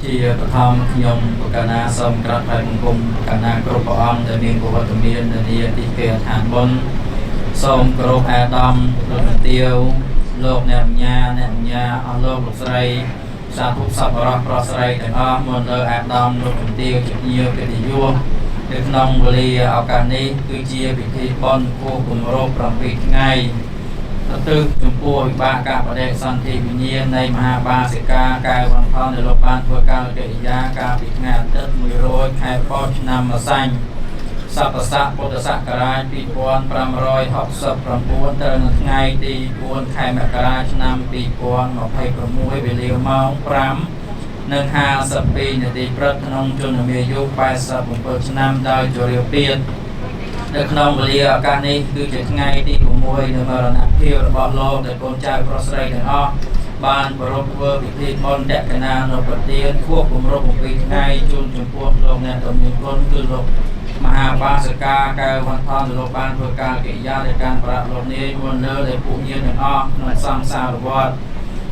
ជាបឋមខ្ញុំបកណាសូមក្រាបថ្វាយបង្គំបកណាគ្រប់ព្រះអង្គដែលមានប្រវត្តិមាននានាទីគេឋានបុណ្យសូមគោរពអាដាមលោកមន្ទាវលោកអ្នកអញ្ញាអស់លោកលោកស្រីសាធុសប្បុរសប្រុសស្រីទាំងអស់មកលើអាដាមលោកមន្ទាវជាញាតិកិត្តិយសនៅក្នុងវេលាឱកាសនេះគឺជាពិធីបុណ្យគម្រប់7ថ្ងៃទៅចំពោះវិបាកការបដិសន្ធិវិញ្ញាណនៃមហាបាសិកាកែវវណ្ណផលដែលលោកបានធ្វើការកិរិយាកាលពីថ្ងៃអាទិត្យ100ខែផុតឆ្នាំម្សាញ់សព្វស័កពុទ្ធសករាជ2569ត្រូវនៅថ្ងៃទី4ខែមករាឆ្នាំ2026វេលាម៉ោង5:52នាទីព្រឹកក្នុងជនមាយុ87ឆ្នាំដោយជរាពាធនៅក្នុងវេលាឱកាសនេះគឺជាថ្ងៃទី6នៃមរណភាពរបស់លោកដែលកូនចៅប្រុសស្រីទាំងអស់បានប្រារព្ធធ្វើពិធីបុណ្យតក្កណានុប្រទានខួបគម្រប់7ថ្ងៃជូនចំពោះលោកអ្នកដ៏មានគុណគឺលោកមហាបាសិកាកែវវណ្ណផលលោកបានធ្វើការកិរិយានៃការប្រាក់លោកនាយមុនលើដែលពួកញាតិទាំងអស់ក្នុងសង្សារវត្ត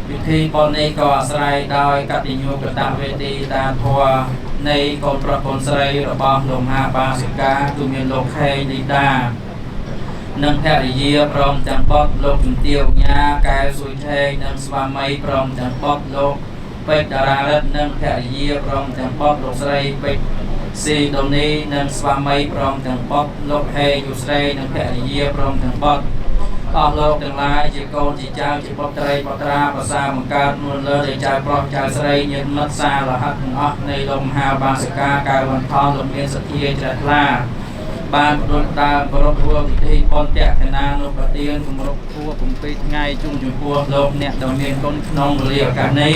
ពិធីបុណ្យនេះក៏អាស្រ័យដោយកតញ្ញូកតវេទីតាមធម៌នៃកូនប្រុសកូនស្រីរបស់លោកមហាបាសិកាគឺមានលោកខេងលីតានិងភរិយាព្រមទាំងបុត្រលោកជំទាវញ៉ាកែវសួយថេងនិងស្វាមីព្រមទាំងបុត្រលោកពេជ្រតារារិទ្ធនិងភរិយាព្រមទាំងបុត្រលោកស្រីពេជ្រស៊ីដូនីនិងស្វាមីព្រមទាំងបុត្រលោកហេងយុស្រីនិងភរិយាព្រមទាំងបុត្រអស់លោកទាំងឡាយជាកូនជាចៅជាបុត្រីបុត្រាប្រសាបង្កើតនួនលើដែលចៅប្រុសចៅស្រីញាតិមិត្តសាលហិតទាំងអស់នៃលោកមហាបាសិកាកែវវណ្ណផលលោកមានសទ្ធាជ្រះថ្លាបានប្រពដើមប្រពធ្វើពិធីបុណ្យតក្កណានុប្រទានគម្រប់ខួប7ថ្ងៃជុំចំពោះលោកអ្នកដ៏មានគុណក្នុងវេលាឱកាសនេះ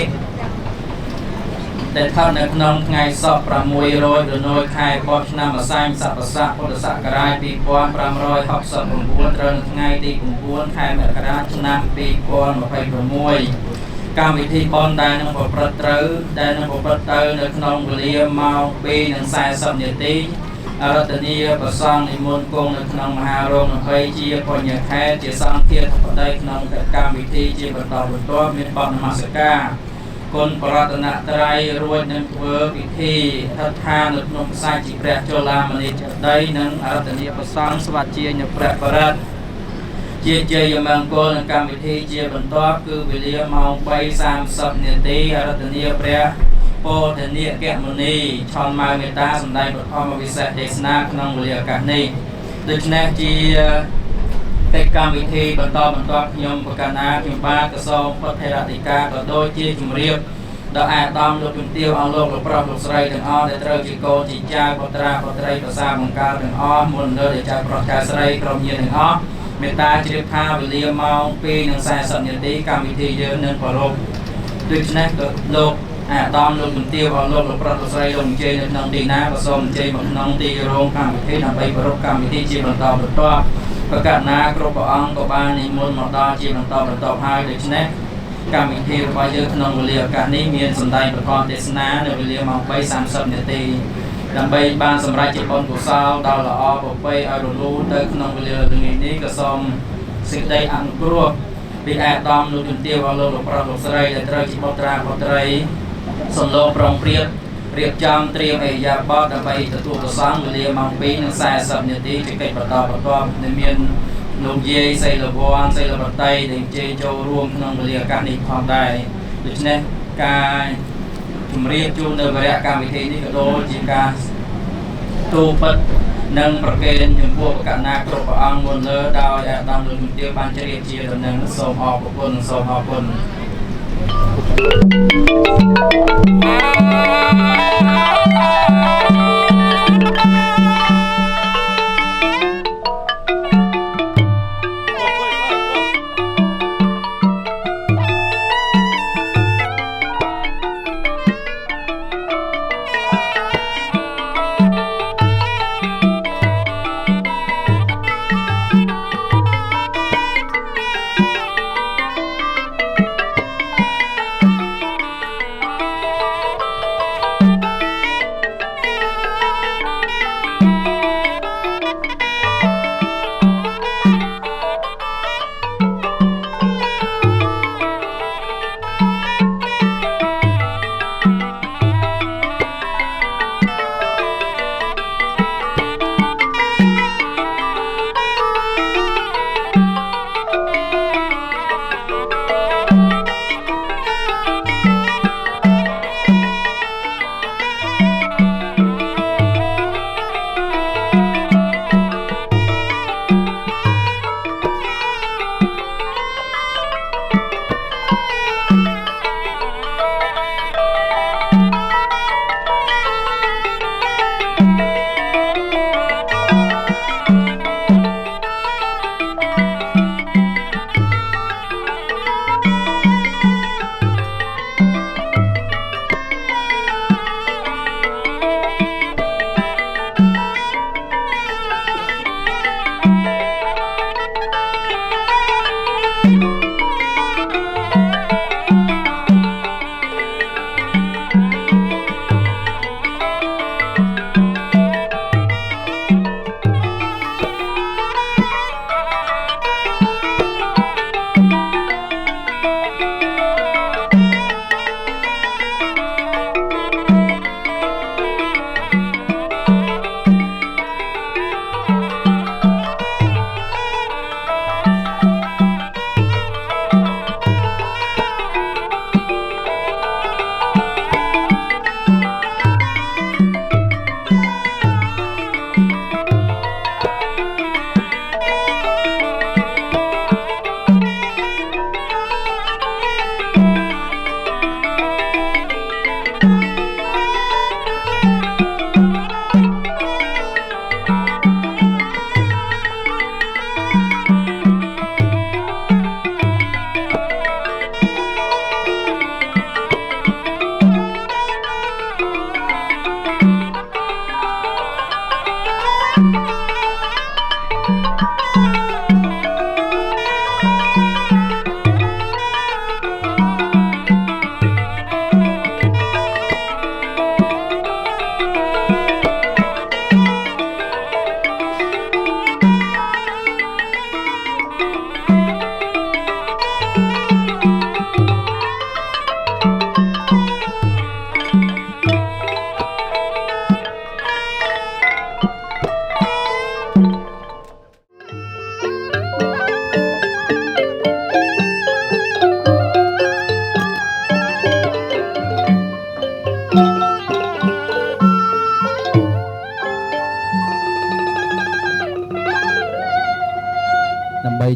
ដែលស្ថិតនៅក្នុងថ្ងៃសប្តាហ៍600រនោចខែបោះឆ្នាំម្សាញ់សព្វស័កពុទ្ធសករាជ2569ត្រូវនៅថ្ងៃទី9ខែមករាឆ្នាំ2026កម្មវិធីបុណ្យដែលនឹងប្រព្រឹត្តទៅនៅក្នុងវេលាម៉ោង2:40នាទីអរតនីប្រសងនិមន្តគង់នៅក្នុងមហារោង20ជាបញ្ញខេត្តជាសង្ឃាធិបតីក្នុងកម្មវិធីជាបន្តបន្ទាប់មានបទនមស្ការគុណបរតនត្រ័យរួចនឹងធ្វើពិធីអធិដ្ឋាននៅក្នុងខ្សែជាព្រះចលាមនីចេតិយនិងអរតនីប្រសងស្វាជាញព្រះបរិត្តជាជ័យមង្គលនឹងកម្មវិធីជាបន្តគឺវេលាម៉ោង3:30នាទីអរតនីព្រះពោធិនិកមុនីឆនម៉ៅមេតាសម្ដែងបឋមវិសេសទេសនាក្នុងវេលាឱកាសនេះដូច្នេះជាកិច្ចកម្មវិធីបន្តខ្ញុំបកណាខ្ញុំបាទកសូមពុទ្ធេរតិកាក៏ដូចជាជំរាបដល់អាដាមលោកជំទាវអស់លោកលោកប្រុសលោកស្រីទាំងអស់ដែលត្រូវជាកូនជាចៅបុត្រាបុត្រីប្រសាបង្កើតទាំងអស់មុនលើដែលចៅប្រុសចៅស្រីក្រុមញាតិទាំងអស់មេត្តាជ្រាបថាវេលាម៉ោង2:40នាទីកម្មវិធីយើងនឹងប្រារព្ធដូច្នេះក៏លោកអាដាមលោកជំទាវអស់លោកលោកប្រុសលោកស្រីលោកអញ្ជើញនៅក្នុងទីណាក៏សូមអញ្ជើញមកក្នុងទីរោងកម្មវិធីដើម្បីប្រារព្ធកម្មវិធីជាបន្តបន្ទាប់ប្រកាសណាគ្រប់ព្រះអង្គក៏បាននិមន្តមកដល់ជាបន្តហើយដូច្នេះកម្មវិធីរបស់យើងក្នុងវេលាឱកាសនេះមានសម្ដែងប្រព័ន្ធទេសនានៅវេលាម៉ោង3:30នាទីដើម្បីបានសម្រេចជាបុណ្យកុសលដល់ល្អប្រពៃឲ្យរលូនទៅក្នុងវេលាល្ងាចនេះក៏សូមសេចក្តីអនុគ្រោះពីអាដាមលោកជំទាវអស់លោកលោកប្រុសលោកស្រីដែលត្រូវជាបុត្រាបុត្រីសំឡូងប្រងព្រៀបរៀបចំត្រៀមអេយ៉ាបតដើម្បីទទួលប្រសងវេលាម៉ោង2:40នាទីជាកិច្ចបន្តដែលមានលោកយាយសីលវ័នសីលបតីដែលជេចូលរួមក្នុងវេលាឱកាសនេះផងដែរដូច្នេះការជំរាបជូននៅវគ្គកម្មវិធីនេះក៏ដូចជាការទូពិតនិងប្រកេនចំពោះបកណាគ្រប់ព្រះអង្គមុនលើដោយអាដាមលោកជំទាវបានជ្រាបជាដំណឹងសូមអរគុណសូមអរគុណ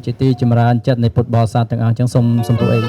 ជាទីចម្រើនចិត្តនៃពុទ្ធបរិស័ទទាំងអស់ចឹងសូមសម្ពោធអី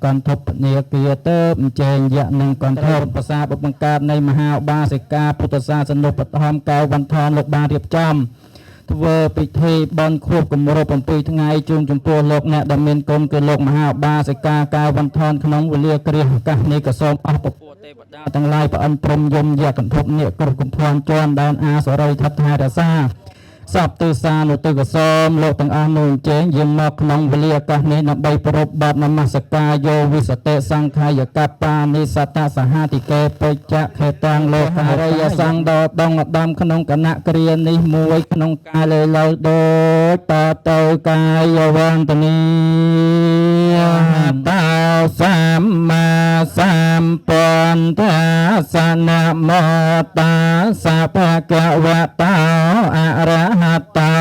កន្ធពនាគាទៅអញ្ជើញយៈនឹងកន្ធពភាសាបុបង្កើតនៃមហាឧបាសិកាពុទ្ធសាសនុបឋមកៅវន្ធនលោកបានរៀបចំធ្វើពិធីបន់ខួបគម្រប់7ថ្ងៃជូនចំពោះលោកអ្នកដែលមានគុណគឺលោកមហាឧបាសិកាកៅវន្ធនក្នុងវេលាគ្រាឱកាសនេះក៏សូមអស់ពពួកទេវតាទាំងឡាយប្រអិនព្រមយមយៈកន្ធពនាគ្រប់កំភ័នជន់ដែនអាសរិយថថែរសាសពទិសានុទិកសូមលោកទាំងអស់នោះអញ្ជើញយាងមកក្នុងវេលាឱកាសនេះដើម្បីប្រពបទនមស្ការយោវិសតិសង្ខាយកបានិសតសហតិកេបច្ចៈខេតាំងលោកហរិយសង្ឃដដងដំក្នុងគណៈគ្រានេះមួយក្នុងកាលលើដូចតទៅកាយវន្តនីតោសម្មាសម្ពុទ្ធសនមតាសភគវតោអរហតោ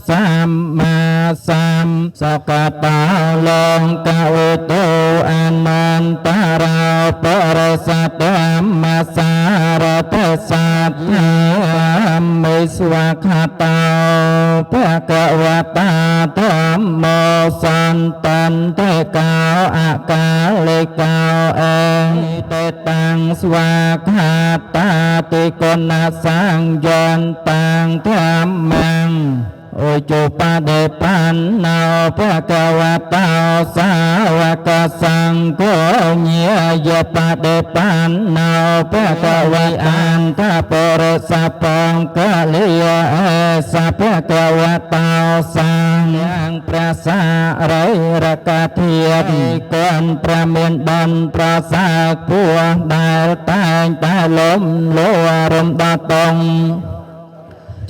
សម្មាសម្សកតោលង្កវតោអនន្តរោបរិសតមសារតសាទមិស្វខតោភគវតាធម្មោសន្តន្តេកោអកាលេកោអេតេតាំងស្វាខាតាតិកុណសង្យន្តតាំងធម្មអូជបដេបានណោភគវតោសាវកសង្ឃោញាយបដេបានណោភគវអន្តបរិសបង្កលិយអសភគវតោសាងព្រះសារិរកធាតុកូនព្រះមានបានប្រសើរពួរដែលតែងតែលំលោរំដតង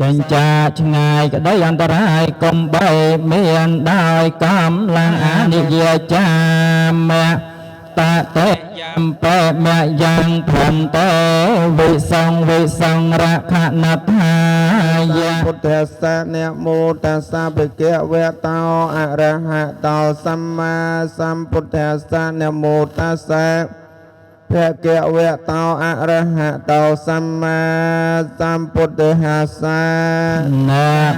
ចិញ្ចាឆ្ងាយក្តីអន្តរាយកុំបីមានដោយកំឡាំងអនិយាចាមៈតតេយំបេមយ៉ាងភន្តេវិសង្រខណថាយៈពុទ្ធស្សៈនមោតស្សៈភគវតោអរហតោសម្មាសម្ពុទ្ធស្សៈនមោតស្សៈភគវតោអរហតោសម្មាសម្ពុទ្ធស្សៈន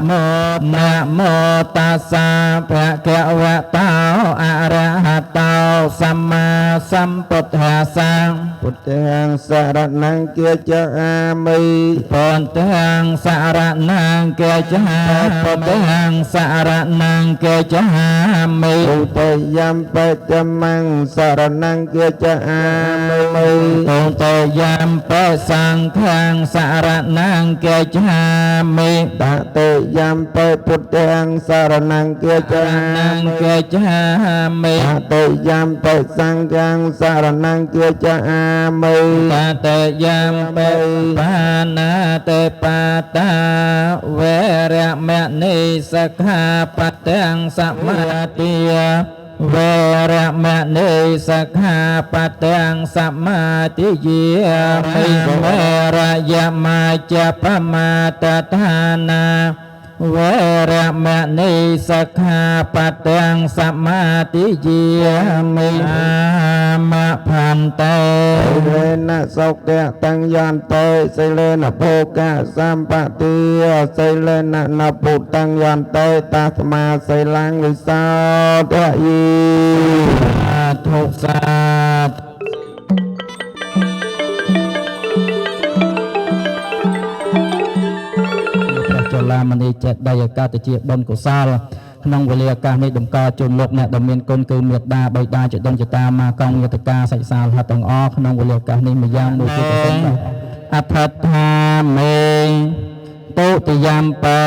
មោតស្សៈភគវតោអរហតោសម្មាសម្ពុទ្ធស្សៈពុទ្ធាងសរណង្គាចអាមិពុទ្ធាងសរណង្គាចអាពុទ្ធាងសរណង្គាចអាមិឧបយំបតមង្សរណង្គាចអាមិឧបយំបសង្ឃាងសរណង្គាចអាមិតតេយំបពុទ្ធាងសរណង្គាចអាមិតតេយំបសង្ឃាងសរណង្គាចអាមិតតេយំបបាណាតេបាតាវេរមនីសិក្ខាបទាំងសមាទិវេរមនីសិក្ខាបទាំងសមាទិយាមិវេរយមាចបមាតដ្ឋានាវេរមនីសិក្ខាបទាំងសមាទិយាមិអាមផន្តេលេនសុខៈតង្យន្តេសិលេនភោកៈសម្បតិសិលេននពុតង្យន្តេតាស្មាសិលੰវិសោទយីធុសាចលាមនីចេតដៃអកតជាបុណ្យកុសលក្នុងវេលាឱកាសនេះតម្កល់ជូនលោកអ្នកដែលមានគុណគឺមេត្តាបិតាចតុងចតាមាកងយតកាសិក្សាលហត្ថទាំងអស់ក្នុងវេលាឱកាសនេះម្យ៉ាងមួយទៀតសូមអថថាមេទុតិយំបេ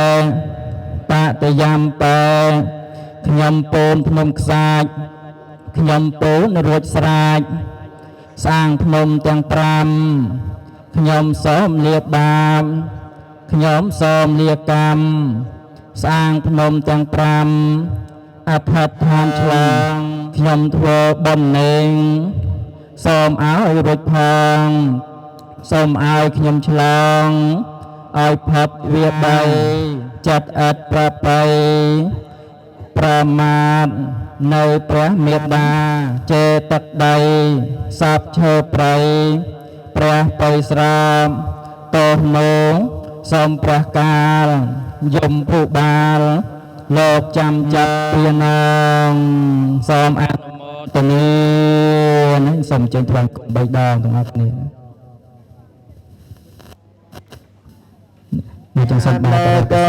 បតយំបេខ្ញុំពូនភ្នំខ្សាច់ខ្ញុំពូនរួចស្រាច់ សាងភ្នំទាំង5ខ្ញុំសូមលាបាបខ្ញុំសូមលាកម្មសាងភ្នំទាំង5អធិដ្ឋានឆ្លងខ្ញុំធ្វើបុណ្យនេងសូមឲ្យរួចផងសូមឲ្យខ្ញុំឆ្លងឲ្យផុតវាបីចិត្តឥតប្របីប្រមាទនៅព្រះមេត្តាចេទឹកដីសពឈើព្រៃព្រះបិស្រាមតោណូសូមព្រះកាលយមភុបាលលោកចាំចាប់ពីនងសូមអនុមោទនានឹងសូមចេញថ្វាយគុំ3ដងទាំងអស់គ្នាចង្សន្តាតេ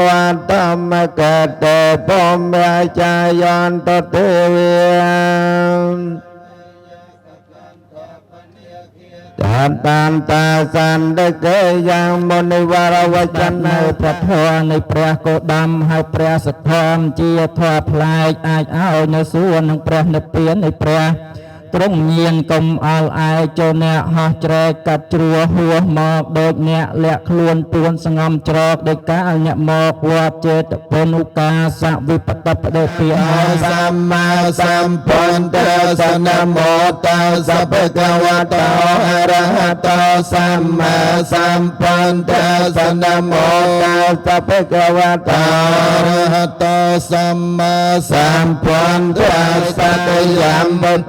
វតមកតេពុំរាជាយន្តទេវាតានតាសន្តិកេយ៉ាងមុនិវរវចននៅព្រះធម៌នៃព្រះគោតមហើយព្រះសទ្ធំជាធម៌ផ្លែកអាចឲ្យនៅសួគ៌នឹងព្រះនិព្វាននៃព្រះទ្រង់ញៀនកុំអល់ឯចូលអ្នកហោះច្រែកកាត់ជ្រួហួសមកដូចអ្នកលាក់ខ្លួនពួនស្ងំច្រកដោយកាលអ្នកមកវត្តចេតពុនុកាសវិបតបដេពីសម្មាសម្ពុទ្ធសនមោតសភគវតោអរហតោសម្មាសម្ពុទ្ធសនមោតសភគវតោអរហតោសម្មាសម្ពុទ្ធសតយំបុទ្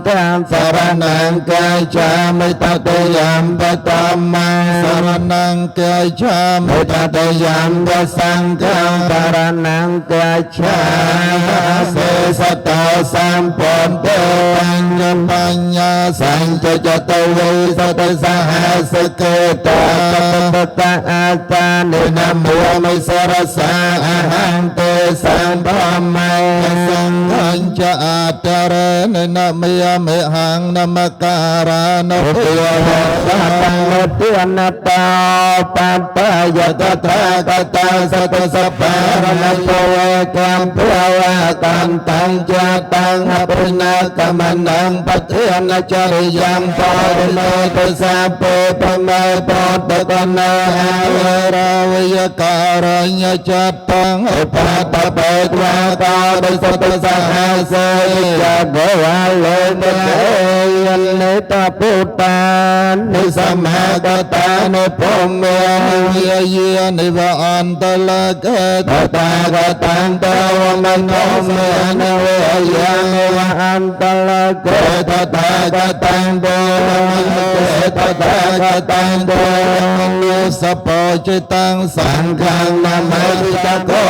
ធសរណង្កាចាមិតតយំបតមៈសរណង្កាចាមិតតយំបសង្ឃំសរណង្កាចាសេសតោសម្ពុទ្ធញ្ញបញ្ញសញ្ចចតវេសតសហសកេតបតអាតានិនមោមិសរសាអហន្តេសម្ភមៈសង្ឃញ្ចអតរនិនមយមិហងនមការនុពិយសតមុទនតោបបយតត្រកតសតសសារណពវកម្មភវកម្មតញ្ចតង្អភិណកម្មនំបតិអនចរិយំបរមេទសាពេបមេបតកណាអរវិយការញ្ញចតង្ឧបតបេត្វាកោរិសតសហសេយបវលោមេយនិតពុទ្តានិសមកតានិពុំមេយាយានិវអន្តលកេតតាកតាំតវមនោមេនិវយានិវអន្តលកេតតាកតាំតវមនោតតាកតាំតវមនោសពោចិតាំងសង្ឃំនមេតកោ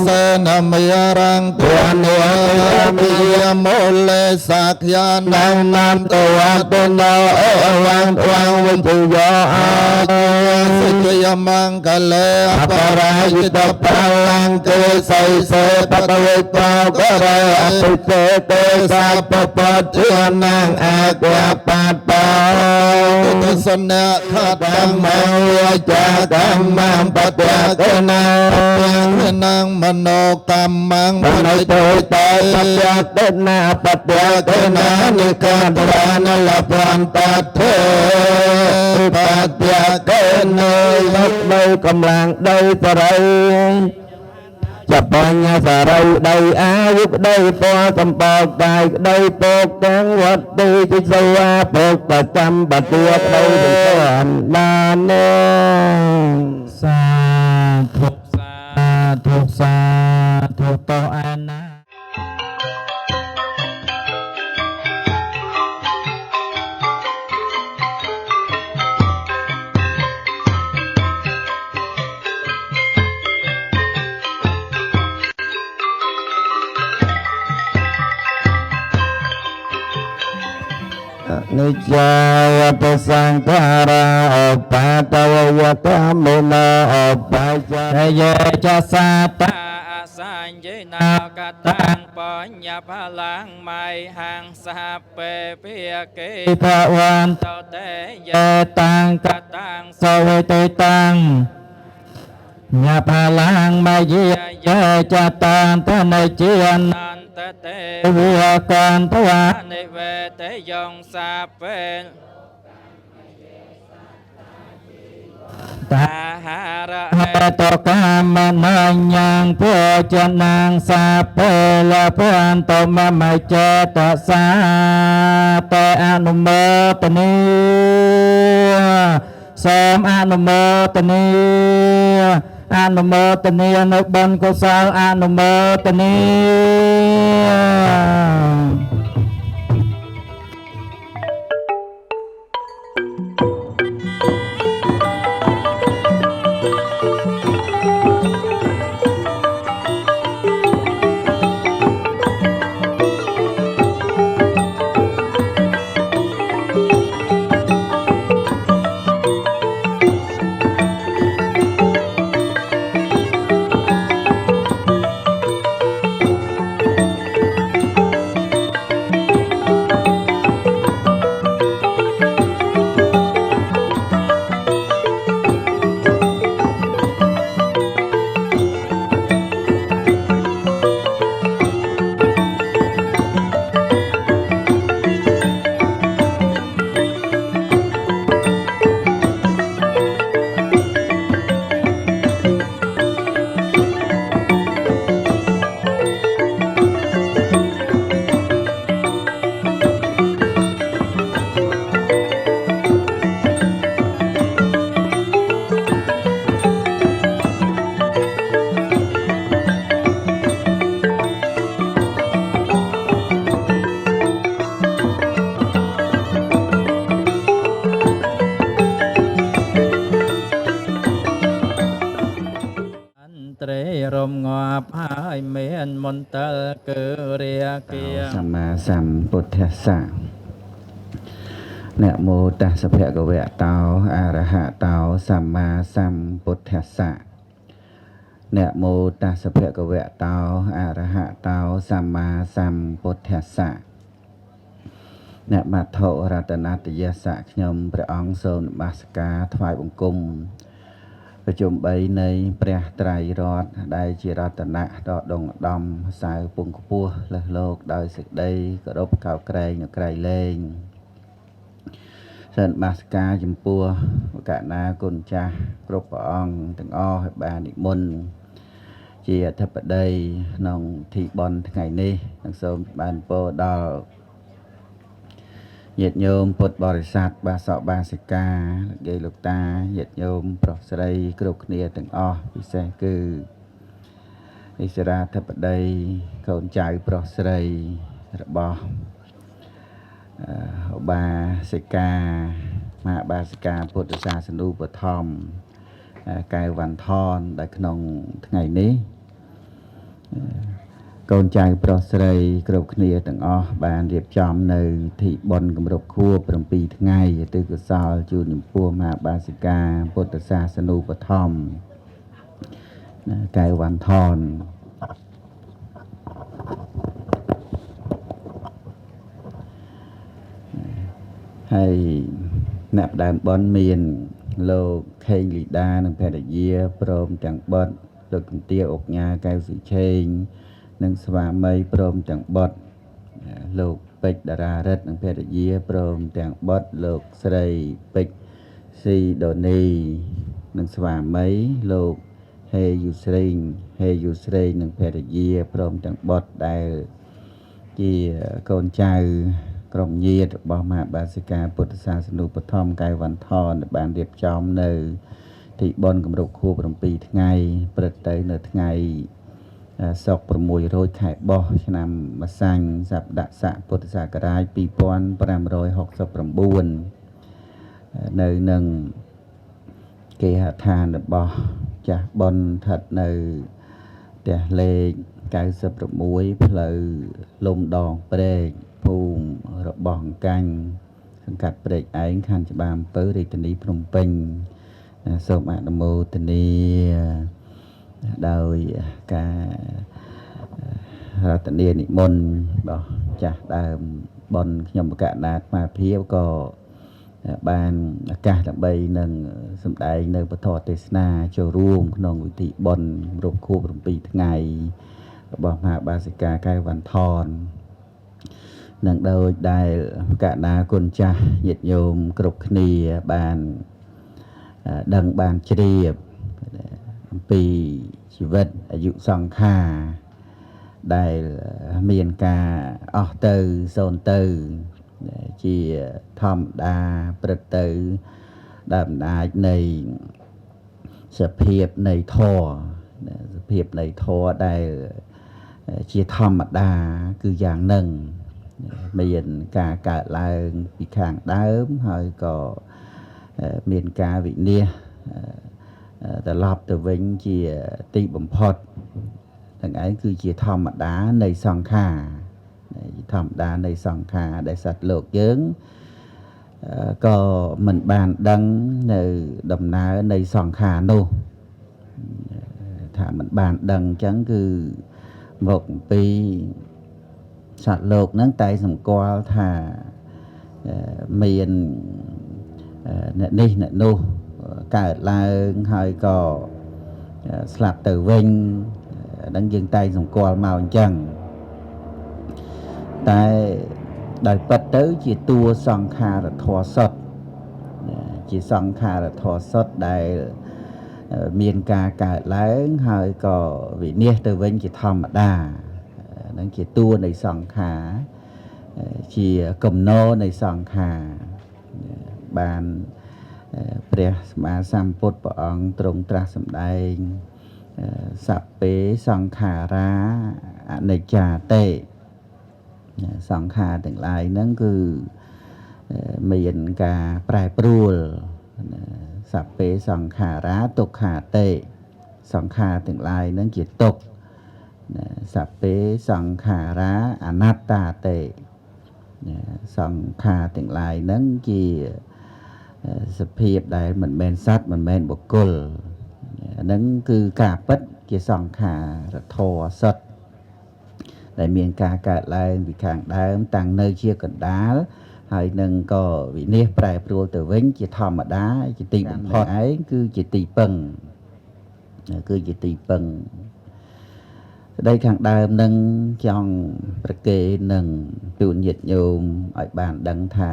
សេនមេរងទនិមិយមូលេសាក្យាននាមតវតនោអវងវិទ្យោសិទ្ធិយមង្គលេអបរាយិតបលាំងកេសៃសេបតវេតោករេអភិសេទេសាពពតិអនាងអកវបតោទស្សនៈខតម្មវិចាកម្មបតកណានាងមនោកម្មបនិតេតេបតកណាបតកណានិកាតរានលភន្តធេបតកណាលុបនៅកម្លាំងដីបរិយបញ្ញសរៅដីអាយុក្ដីពណ៌សម្បោកកាយក្ដីពកទាំងវត្តទីជិសវាពកប្រចាំបទាក្ដីសន្តានដាននេសាធុសាធុតោអាណា និច្ចាវតសង្ខារាអបតវយតមេណាអបច្ចយេចសាតាអសញ្ញេណាកតាំងបញ្ញផលាំងមៃហាងសហពេភិយកេភវន្តតេយេតាំងកតាំងសវេតេតាំងញផលាំងមយេយេចតាំងតនិជាអនន្ត តតេវិកន្តវៈនិវេតយងសាពេតាហារហេតុកាមណាញញังពុជនាងសាពេលពន្តមមចេតសាតេអនុមោទនីសូមអនុមោទនីអនុមោទនីនៅបុណ្យកុសលអនុមោទនីត្រេរំងាប់ហើយមានមន្តលគឺរាគាសម្មាសម្ពុទ្ធស្សៈนะโมตัสสะภะคะวะโตอะระหะโตสัมมาสัมพุทธัสสะนะโมตัสสะภะคะวะโตอะระหะโตสัมมาสัมพุทธัสสะนะมัทโธรัตนตยัสสะខ្ញុំព្រះអង្គសូមនមស្ការថ្វាយបង្គំប្រជុំ3នៃព្រះត្រៃរតន៍ដែលជារតនៈដកដងឧត្តមសៅពងខ្ពស់លើសលោកដោយសេចក្តីគោរពកោតក្រែងនិងក្រៃលែងសូមនមស្ការចំពោះកណាគុណចាស់គ្រប់ព្រះអង្គទាំងអស់ឲ្យបាននិមន្តជាអធិបតីក្នុងទីបុណ្យថ្ងៃនេះនិងសូមបានពរដល់ញាតិញោមពុទ្ធបរិស័ទបាសកបាសិកាលោកយាយលោកតាញាតិញោមប្រុសស្រីគ្រប់គ្នាទាំងអស់ពិសេសគឺអិសរាធិបតីកូនចៅប្រុសស្រីរបស់ឧបាសិកាមហាបាសិកាពុទ្ធសាសនូបត្ថម្ភកែវវណ្ណថនដែលក្នុងថ្ងៃនេះកូនចៅប្រុសស្រីគ្រប់គ្នាទាំងអស់បានរៀបចំនៅទីបុណ្យគម្រប់ខួប7ថ្ងៃទិកុសលជូនចំពោះមហាបាសិកាពុទ្ធសាសនូបត្ថម្ភកែវវណ្ណថនហើយអ្នកដើមបុណ្យមានលោកខេងលីដានិងភរិយាព្រមទាំងបុត្រលោកកន្ទាអុកញ៉ាកែវសុឆេងនិងស្វាមីព្រមទាំងបុត្រលោកពេជ្រតារារិទ្ធនិងភរិយាព្រមទាំងបុត្រលោកស្រីពេជ្រស៊ីដូនីនិងស្វាមីលោកហេយូស្រីនិងភរិយាព្រមទាំងបុត្រដែលជាកូនចៅក្រុមញាតិរបស់មហាបាសិកាពុទ្ធសាសនូបត្ថម្ភកែវវណ្ណថនបានរៀបចំនៅទីបុណ្យគម្រប់ខួប7ថ្ងៃព្រឹកទៅនៅថ្ងៃសុក្រ600ខែបោះឆ្នាំម្សាញ់សប្តាហ៍ស័កពុទ្ធសករាជ2569នៅនឹងគេហដ្ឋានរបស់ចាស់បុណ្យស្ថិតនៅផ្ទះលេខ96ផ្លូវលំដងព្រែកភូមិរបស់អង្កាញ់សង្កាត់ព្រែកឯងខណ្ឌច្បារអំពៅរាជធានីភ្នំពេញសូមអនុមោទនាដោយការរតនានិមន្តរបស់ចាស់ដើមបុណ្យខ្ញុំបកណាអាត្មាភាពក៏បានឱកាសដើម្បីនឹងសម្ដែងនៅពធទេសនាចូលរួមក្នុងវិធីបុណ្យរົບខួប7ថ្ងៃ របស់មហាបាសិកាកែវវណ្ណថននឹងដោយដែលកណាគុណចាស់ញាតិញោមគ្រប់គ្នាបានដឹងបានជ្រាបអំពីជីវិតអាយុសង្ខារដែលមានការអស់ទៅសូន្យទៅជាធម្មតាព្រឹត្តទៅដោយអំណាចនៃសភាពនៃធម៌សភាពនៃធម៌ដែលជាធម្មតាគឺយ៉ាងនឹងមានការកើតឡើងពីខាងដើមហើយក៏មានការវិនិច្ឆ័យត្រឡប់ទៅវិញជាទីបំផុតទាំងឯងគឺជាធម្មតានៃសង្ខារធម្មតានៃសង្ខារដែលសត្វលោកយើងក៏មិនបានដឹងនៅដំណើរនៃសង្ខារនោះថាមិនបានដឹងអញ្ចឹងគឺមកអំពីសត្វលោកហ្នឹងតែសម្គាល់ថាមានអ្នកនេះអ្នកនោះកើតឡើងហើយក៏ស្លាប់ទៅវិញហ្នឹងយើងតែសម្គាល់មកអញ្ចឹងតែដោយពិតទៅជាតួសង្ខារធម៌សុទ្ធជាសង្ខារធម៌សុទ្ធដែលមានការកើតឡើងហើយក៏វិនិច្ឆ័យទៅវិញជាធម្មតាហ្នឹងជាតួនៃសង្ខារជាកំណរនៃសង្ខារបានព្រះសម្មាសម្ពុទ្ធព្រះអង្គទ្រង់ត្រាស់សម្ដែងសព្ពេសង្ខារាអនិច្ចាតេសង្ខារទាំងឡាយហ្នឹងគឺមានការប្រែប្រួលសព្ពេសង្ខារាទុក្ខាតេសង្ខារទាំងឡាយហ្នឹងជាទុក្ខសព្ពេសង្ខារាអនត្តាតេសង្ខារទាំងឡាយហ្នឹងជាសភាពដែលមិនមែនសត្វមិនមែនបុគ្គលហ្នឹងគឺការពិតជាសង្ខារធម៌សុទ្ធដែលមានការកើតឡើងពីខាងដើមតាំងនៅជាកណ្ដាលហើយនឹងក៏វិនិច្ឆ័យប្រែប្រួលទៅវិញជាធម្មតាជាទីបំផុតឯងគឺជាទីពឹងគឺជាទីពឹងស្ដីខាងដើមនឹងចង់ប្រកេនឹងទូនញាតិញោមឲ្យបានដឹងថា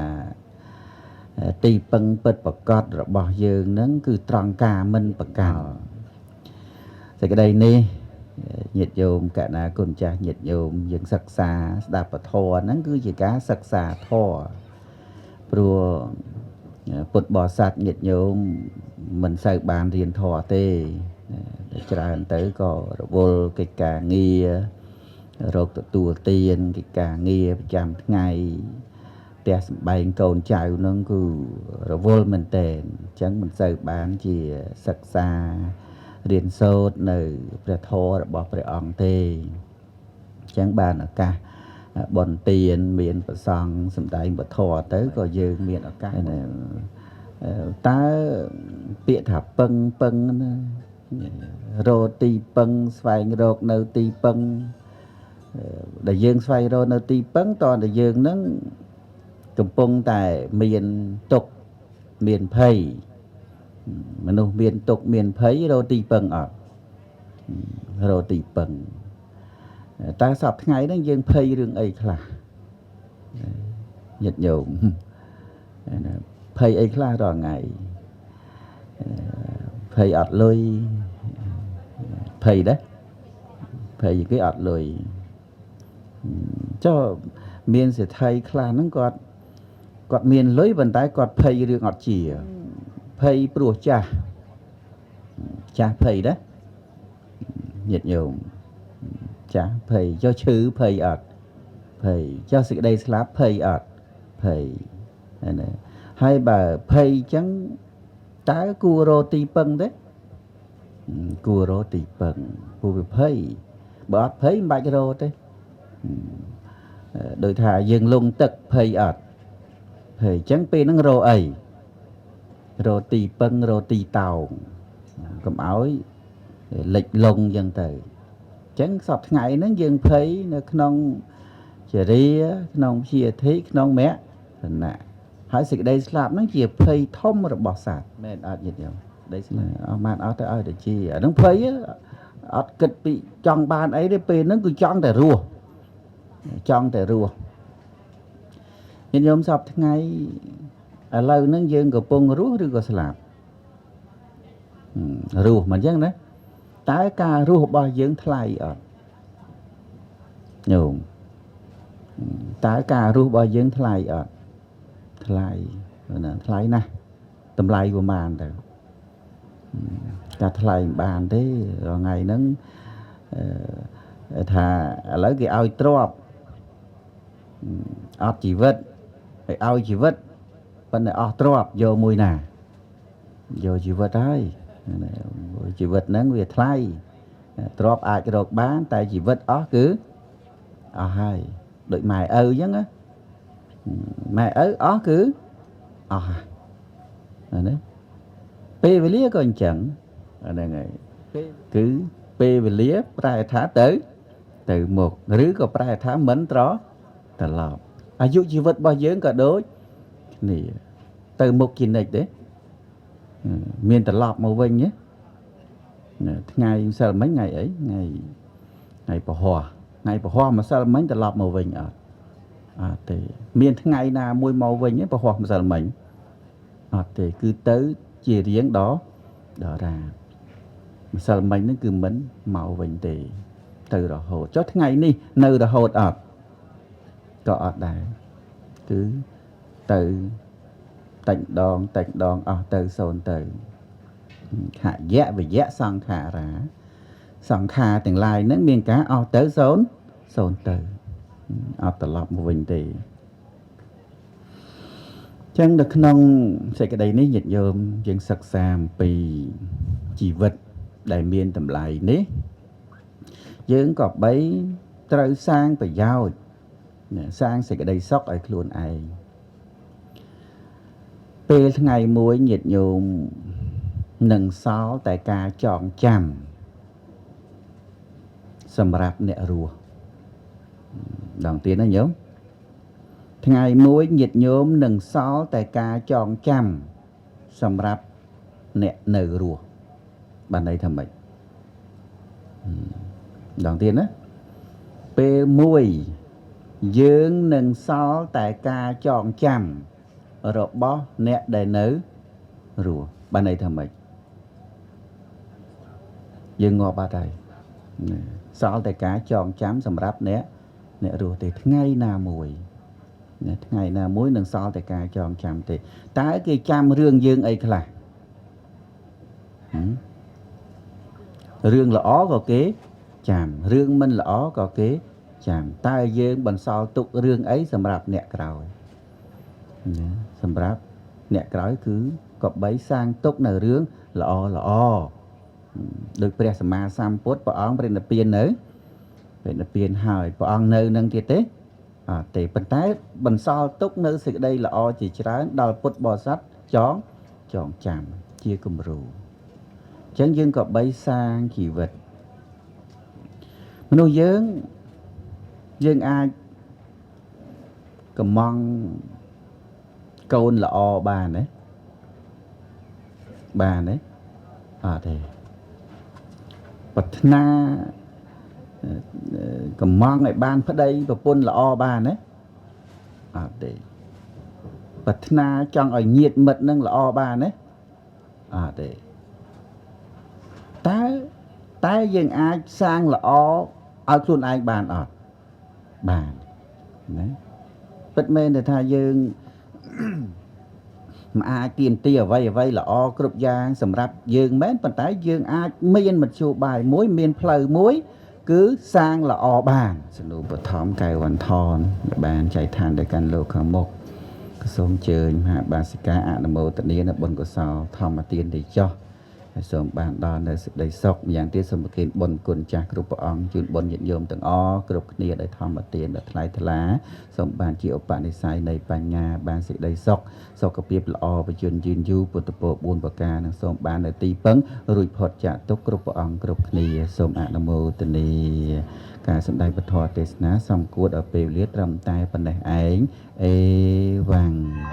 ទីពឹងពិតប្រកបរបស់យើងនឹងគឺត្រង់ការមិនប្រកាន់សេចក្តីនេះញាតិញោមកណាគុណចាស់ញាតិញោមយើងសិក្សាស្ដាប់ពធហ្នឹងគឺជាការសិក្សាធម៌ព្រោះពុទ្ធបរិស័ទញាតិញោមមិនសូវបានរៀនធម៌ទេច្រើនទៅក៏រវល់កិច្ចការងាររកទទួលទានកិច្ចការងារប្រចាំថ្ងៃផ្ទះសម្បែងកូនចៅហ្នឹងគឺរវល់មែនតើអញ្ចឹងមិនសូវបានជាសិក្សារៀនសូត្រនៅព្រះធម៌របស់ព្រះអង្គទេអញ្ចឹងបានឱកាសបុណ្យទានមានប្រសង់សម្ដែងពធទៅក៏យើងមានឱកាសតើពាក្យថាពឹងណារកទីពឹងស្វែងរកនៅទីពឹងដែលយើងស្វែងរកនៅទីពឹងតើយើងនឹងកំពុងតែមានទុក្ខមានភ័យមនុស្សមានទុក្ខមានភ័យរកទីពឹងអត់រកទីពឹងតែសពថ្ងៃហ្នឹងយើងភ័យរឿងអីខ្លះញាតិញោមភ័យអីខ្លះរាល់ថ្ងៃភ័យអត់លុយភ័យដែរភ័យគេអត់លុយចុះមានសេដ្ឋីខ្លះហ្នឹងគាត់មានលុយប៉ុន្តែគាត់ភ័យរឿងអត់ជាភ័យព្រោះចាស់ភ័យដែរញាតិញោមចាស់ភ័យចុះឈឺភ័យអត់ភ័យចុះសេចក្តីស្លាប់ភ័យអត់ភ័យណាហើយបើភ័យអញ្ចឹងតើគួររកទីពឹងទេគួររកទីពឹងព្រោះវាភ័យបើអត់ភ័យមិនបាច់រកទេដោយថាយើងលងទឹកភ័យអត់ភ័យអញ្ចឹងពេលហ្នឹងរកអីរកទីពឹងរកទីតោងកុំឲ្យលិចលងអញ្ចឹងទៅអញ្ចឹងសពថ្ងៃហ្នឹងយើងភ័យនៅក្នុងចរិយាក្នុងព្យាធិក្នុងមគ្គណៈហើយសេចក្តីស្លាប់ហ្នឹងជាភ័យធំរបស់សត្វមែនអត់ញាតិញោមសេចក្តីស្លាប់អស់បានអត់ទៅឲ្យទៅជាអាហ្នឹងភ័យ ọt kịch bị chọn bàn ấy đấy bên nó cứ chọn để rùa nhưng nhóm sập ngay ở lâu nó dương của bông rùa rồi có sạp rùa mà dân đấy tái ca rùa bao dương thay ở nhung tái ca rùa bao dương thay ở thay nè tầm lại của màn rồi cả thay bàn thế rồi ngày nó thà lấy cái ao trộp ọt chỉ vết phải ao chỉ vết vấn đề ọt trộp vô mùi nè vô chỉ vết đấy chỉ vết nắng về thay trộp ai cái đột bán tại chỉ vết ó cứ hai đợi mày chứ á mày ó cứ đấy p với lía còn chẳng ở đây này cứ p với lía prai thả tới từ một rứ có prai thả mến đó ta lọp dụ chỉ vật bao nhiêu cả đối nè từ một kỳ này đấy miền ta lọp màu vinh nhé ngày sao mấy ngày ấy ngày bỏ hoa mà sao mấy ta lọp màu vinh thì miền ngày nào mùi màu vinh nhé bỏ hoa mà sao mấy thì cứ tới chia riêng đó ra mà sao mấy nó cứ mến màu vinh thì từ đó hồ cho ngày đi nơi đó hồ có ở đây cứ từ tạnh đòn từ sồn từ hạ dạ và dạ sang khả ra sang khả từng lại nó miền cá tới sồn từ từ lọc một bình thì chẳng được nông sẽ cái đây ní nhiệt dơm dân sắc xàm vì chỉ vật đại miền tầm lại ní dân có bấy trời sang phải giao sang sẽ cái đây sóc ở luôn ai về ngày muối nhiệt nhôm nâng sáu tại ca chọn chằm sầm rạp nẹ rùa đầu tiên nó nhớ ngày muối nhiệt nhôm nâng sáu tại ca chọn chằm sầm rạp nẹ nở rùa bàn đây thầm mệnh đầu tiên á về muối dương nâng sáu tại ca chọn chằm rồi bó nẹ đầy nở rùa bàn đây thầm mệnh dương ngọt ba đây sáu tại ca chọn chấm sầm rạp nẹ rùa thì ngay nào mùi ngày nào muối nâng sáu tại ca chọn chấm thì tái cái chăm rương dương ấy là rương là ó có kế chạm rương minh là ó có kế chạm tai dương bằng sao tục rương ấy sầm rạp nẹ cào sầm rạp nẹ cào cứ có bấy sang tục nở rương là o được pre sầm ma sam pốt bỏ ong bên là piên nữa bên là piên hỏi bỏ ong nơi nâng tiệt tế thì phần tái bằng sao tục nở sự đây là o chỉ trái đào pốt bò sắt chó chọn chạm chia cùng rù chẳng dương có bấy sang chỉ vật nuôi dương ai cầm mong câu là o bà đấy thì bật na cầm mong lại ban phát đây và pôn là o bà đấy để bật na trong ở nhiệt mật nâng là o bà đấy để tái dân ai sang là o ở luôn ai bàn bàn đấy bất mên thì thay dương mà ai tiền tia ở vây là o cướp giang sầm rạp dương mến phần tái dương ai miên một số bài muối miên phơi muối cứ sang là o bàn sự nụ bật thóm cài hoàn thon bàn chạy than để can lô khả một sớm chơi hạ bà sĩ cá ạ mô tự nhiên là bồn của sao thòm mà tiền để cho sớm bàn đo là sự đầy sọc dạng tiết sớm một kiện bồn cồn cha cướp bỏ ong chuyên bồn nhận dôm từng o cướp kia để thòm mà tiền để thay lá sớm bàn chịu bạn để sai này bàn nhà bàn sự đầy sọc sau cái việc là o và chuyên chuyên du bồn tập bộ buôn bạc ca năng sớm bàn để tì phấn rồi phật trả tốt cướp bỏ ong cướp kia sớm ạ mô tự nhiên cả sân đại bạch thọ tết ná xong cuột ở bề liệt rầm tai phần này ấy vàng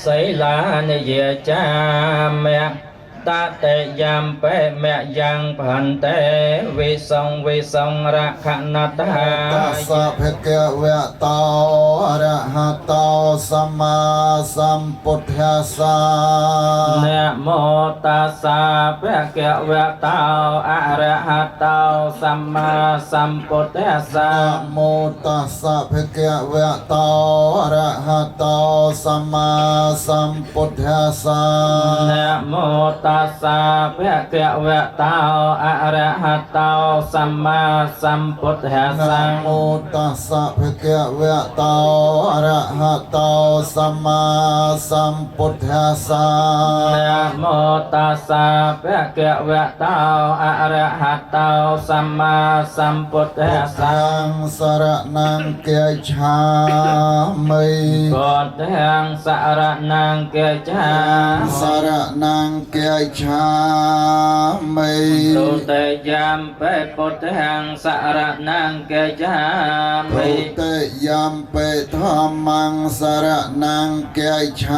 Xây lá nê dìa cha mẹ ta tê yam bê mẹ yang bàn tê vi song ra khả na ta Tassa bhagavato arahato sama sambuddhassa. Namo tassa bhagavato arahato sama sambuddhassa. Namo tassa bhagavato arahato sama sambuddhassa. Namo tassa bhagavato arahato sama sambuddhassa. Namo tassa bhagavato arahato sama sambuddhassa. Namo tassa bhagavato arahato sama sambuddhassa. Tang saranang gacchami. Buddhang saranang gacchami. Saranang gacchami. Tuteyam pe Buddhang saranang gacchami. Tuteyam pe dhammang saranang gacchami.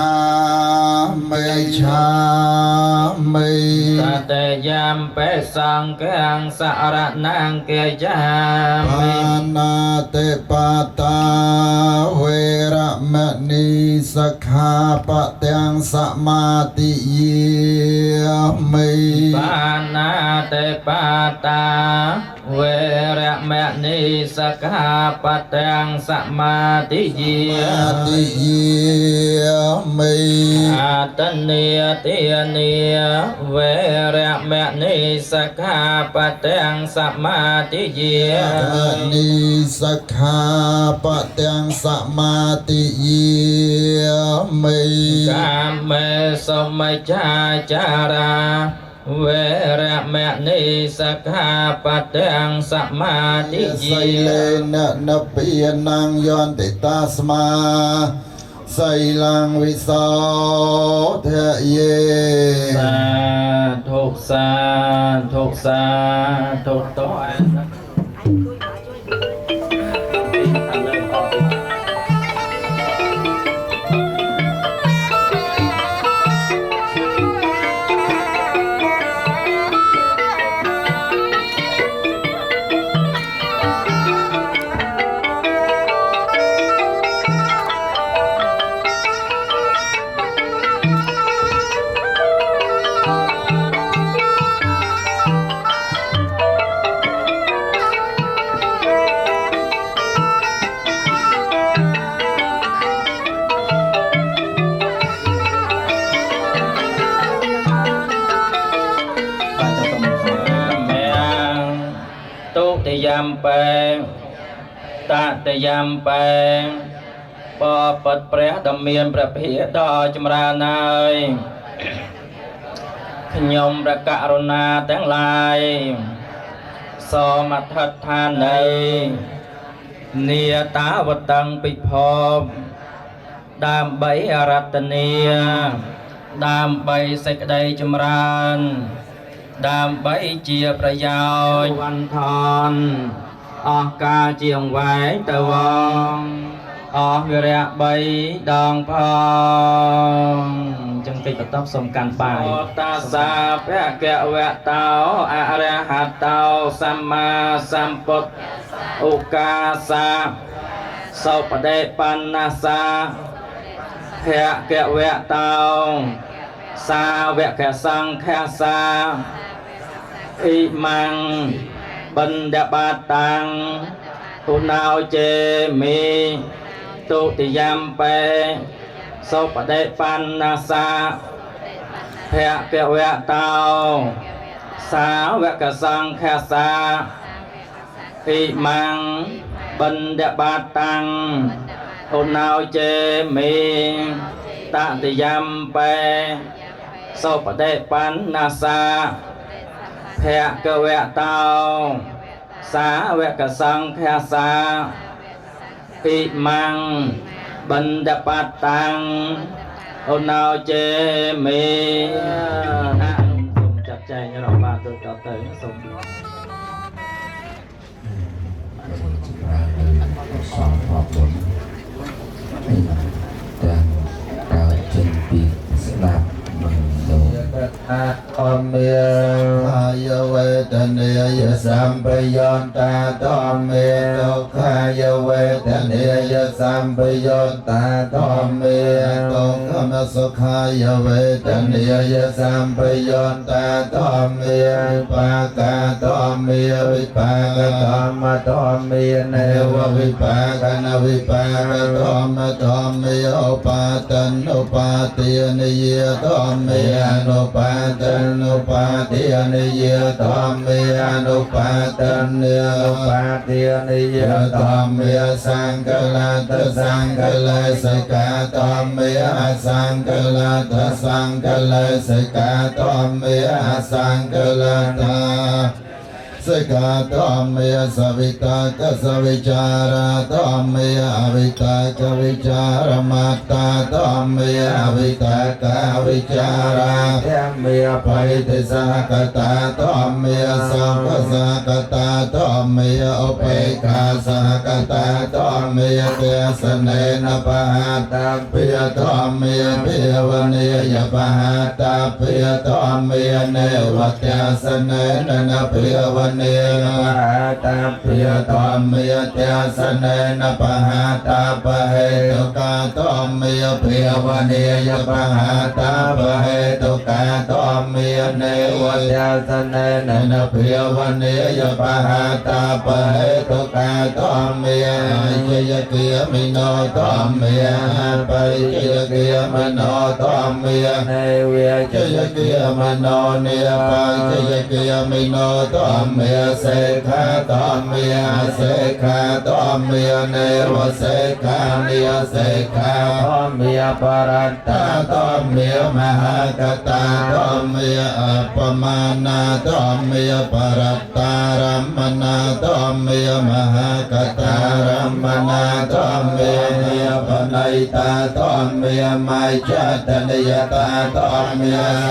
Tateyam pe Sanghang saranang gacchami. Panate pata veramani sakhapatyang samadhiyami. Panate pata veramani sakhapatyang samadhiyami. Ataniya tiyaniya veramani sakhapatyang samadhiyami. Ni sakhapatyang samadhiyami. Kame somachacara veramani sakhapatyang samadhiyami. Sailena napiyanang yanti tasma sailang visodhaye. Sa thục tội. Yam bang ta te yam bang po Phậtព្រះដ៏មានព្រះភិក្ខដ៏ចម្រើនហើយខ្ញុំព្រះករុណាទាំងឡាយសូមអធិដ្ឋាននៃនាតាវតੰពិភពដើម្បីអរតនីដើម្បីសេចក្តីចម្រើនដើម្បីជាប្រយោជន៍វន្ធនអស់កាលជាងវែងទៅវងអស់វិរៈ3ដងផងចឹងតិចបន្ទប់សូមកាន់បាយតាសាភគវតោអរហតោសម្មាសម្ពុទ្ធឧកាសាសោបដេបណ្ណាសាភគវតោសាវកសង្ឃសាអ៊ីម៉ាំងបណ្ឌបាតាំងទុណោចេមីទុតិយំបេសុបដេបណ្ណាសាភគវតោសាវកសង្ឃសាអ៊ីម៉ាំងបណ្ឌបាតាំងទុណោចេមីតតិយំបេសុបដេបណ្ណាសាភគវតោសាវកសង្ឃសាអ៊ីម៉ាំងបណ្ឌបាតាំងអូណោចេមីណាសូមចាត់ចែងរបស់បាទទៅសូមសង្ឃពុទ្ធទាំងកើតចេញ ายเวทเนียสัมปโยตาธรรมเมตุขมสุขายเวทเนียสัมปโยตาธรรมเมวิปากาธรรมเมวิปากธรรมธรรมเมเนววิปากนวิปากธรรมธรรมเมอุปาตันอุปาติยนิยธรรมเมอนุปาตันอุปาติยนิยธรรมเมอนุปาตันเนอุปาติยนิยธรรมเมสังฆลาตสังฆลาสกาธรรมเมอสังฆลาตสังฆลาสกาธรรมเมอสังฆลาตาสกาธรรมเมสวิตากสวิจาราธรรมเมอวิตากวิจารมาตาธรรมเมอวิตากวิจาราธรรมเมภัยติสหกตาธรรมเมสัมปสหกตาธรรมเมอุเปกขาสหกตาธรรมเมเตสเนนปะหาตาเปียธรรมเมเปียวเนยปะหาตาเปียธรรมเมเนวัตยสเนนเปียวเนยปะหาตาเปียธรรมเมเตสเนนปะหาตาปะเหตุกาธรรมเมเปียวเนยปะหาตาปะเหตุกาธรรมเมเนวัตยสเนนเปียวเนยปะหาตาปะเหตุกาธรรมเมจยเกียมิโนธรรมเมไปจยเกียมโนธรรมเมในเวียจยเกียมโนเนียไปจยเกียมิโนธรรมเมเสขาธรรมเมเสขาธรรมเมเนวเสขาเนียเสขาธรรมเมปรัตตาธรรมเมมหากตาธรรมเมอัปปมานาธรรมเมปรัตตารัมมนาธรรมเมมหากตารัมมนาธรรมเมปนัยตาธรรมเมมัยจัตเนยตาธรรมเม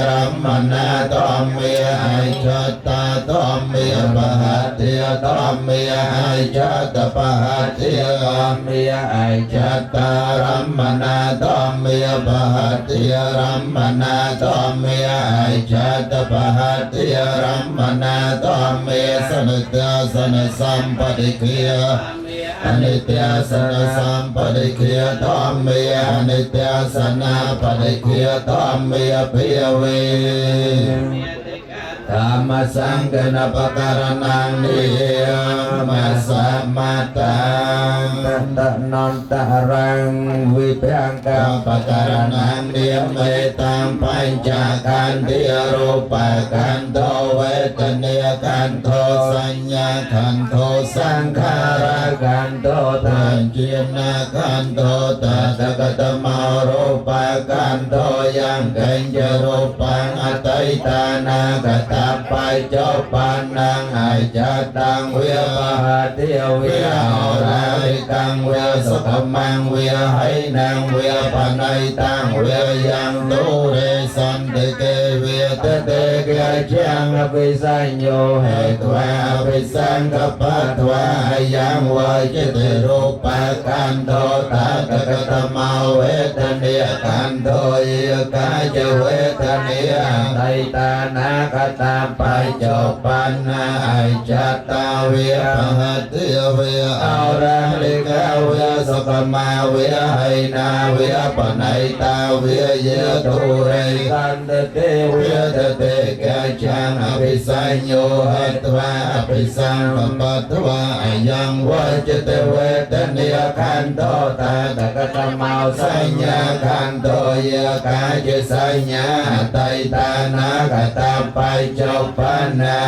รัมมนาธรรมเมอัยจัตตาธรรมเมปหัตติยธรรมเมอัยจัตตปหัตติยธรรมเมอัยจัตตารัมมนาธรรมเมปหัตติยรัมมนาธรรมเมอัยจัตตปหัตติยรัมมนาธรรมเมสนิทาสนสัมปติเกียอนิจจสนะสัมปติเกียธรรมเมอนิจจสนะปฏิเกียธรรมเมภิยเวธรรมสังฆนปการนังนิยมัสสะมัตตังตะนนตะรังวิเพียงกัปการนังเดียมเมตังปัญจขันธ์รูปขันธ์โทเวทนียขันธ์โทสัญญาขันธ์โทสังขารขันธ์โทตัญจีนาขันธ์โทตัสสะกตมโรูปขันธ์โทยังกัญจรูปังอตัยตานากตาไปจบปานังอาจัตตังเวียปหัตติเวียอราลิกังเวียสุขมังเวียให้นางเวียปนัยตังเวียยังตุเรสันติเกเวียเตเตเกจังอภิสัญโยเหตวาอภิสังกปัตวายังวาจิตรูปขันธ์โทตาตกตมเวทเนียขันธ์โทเยกายเวทเนียไตตานากตาไปจบปันนาจัตตาเวียปหัตติเวียอราลิกาเวียสุขมาเวียให้นาเวียปนัยตาเวียเยตุเรกันเตเตเวียเตเตกะจังอภิสัญโยหัตวาอภิสังกปัตวายังวะจิตเวทเนียขันธ์โตตาตกตมาวสัญญาขันธ์โตเยกายสัญญาไตตานากตาไปจบปันนา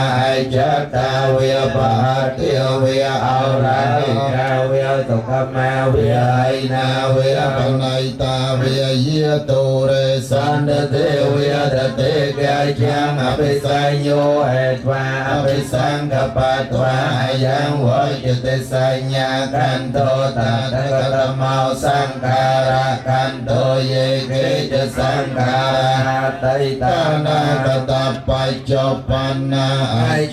จัตตาเวียปหัตติเวียอราลิกาเวียสุขมาเวียให้นาเวียปนัยตาเวียเยตุเรสันเตเวียเตเตกะจังอภิสัญโยเหตวาอภิสังกปัตวายังวะจิตสัญญาขันธ์โตตาตกตมาวสังขาระขันธ์โตเยเกจสังขาระไตตานากตาไปจบปันนา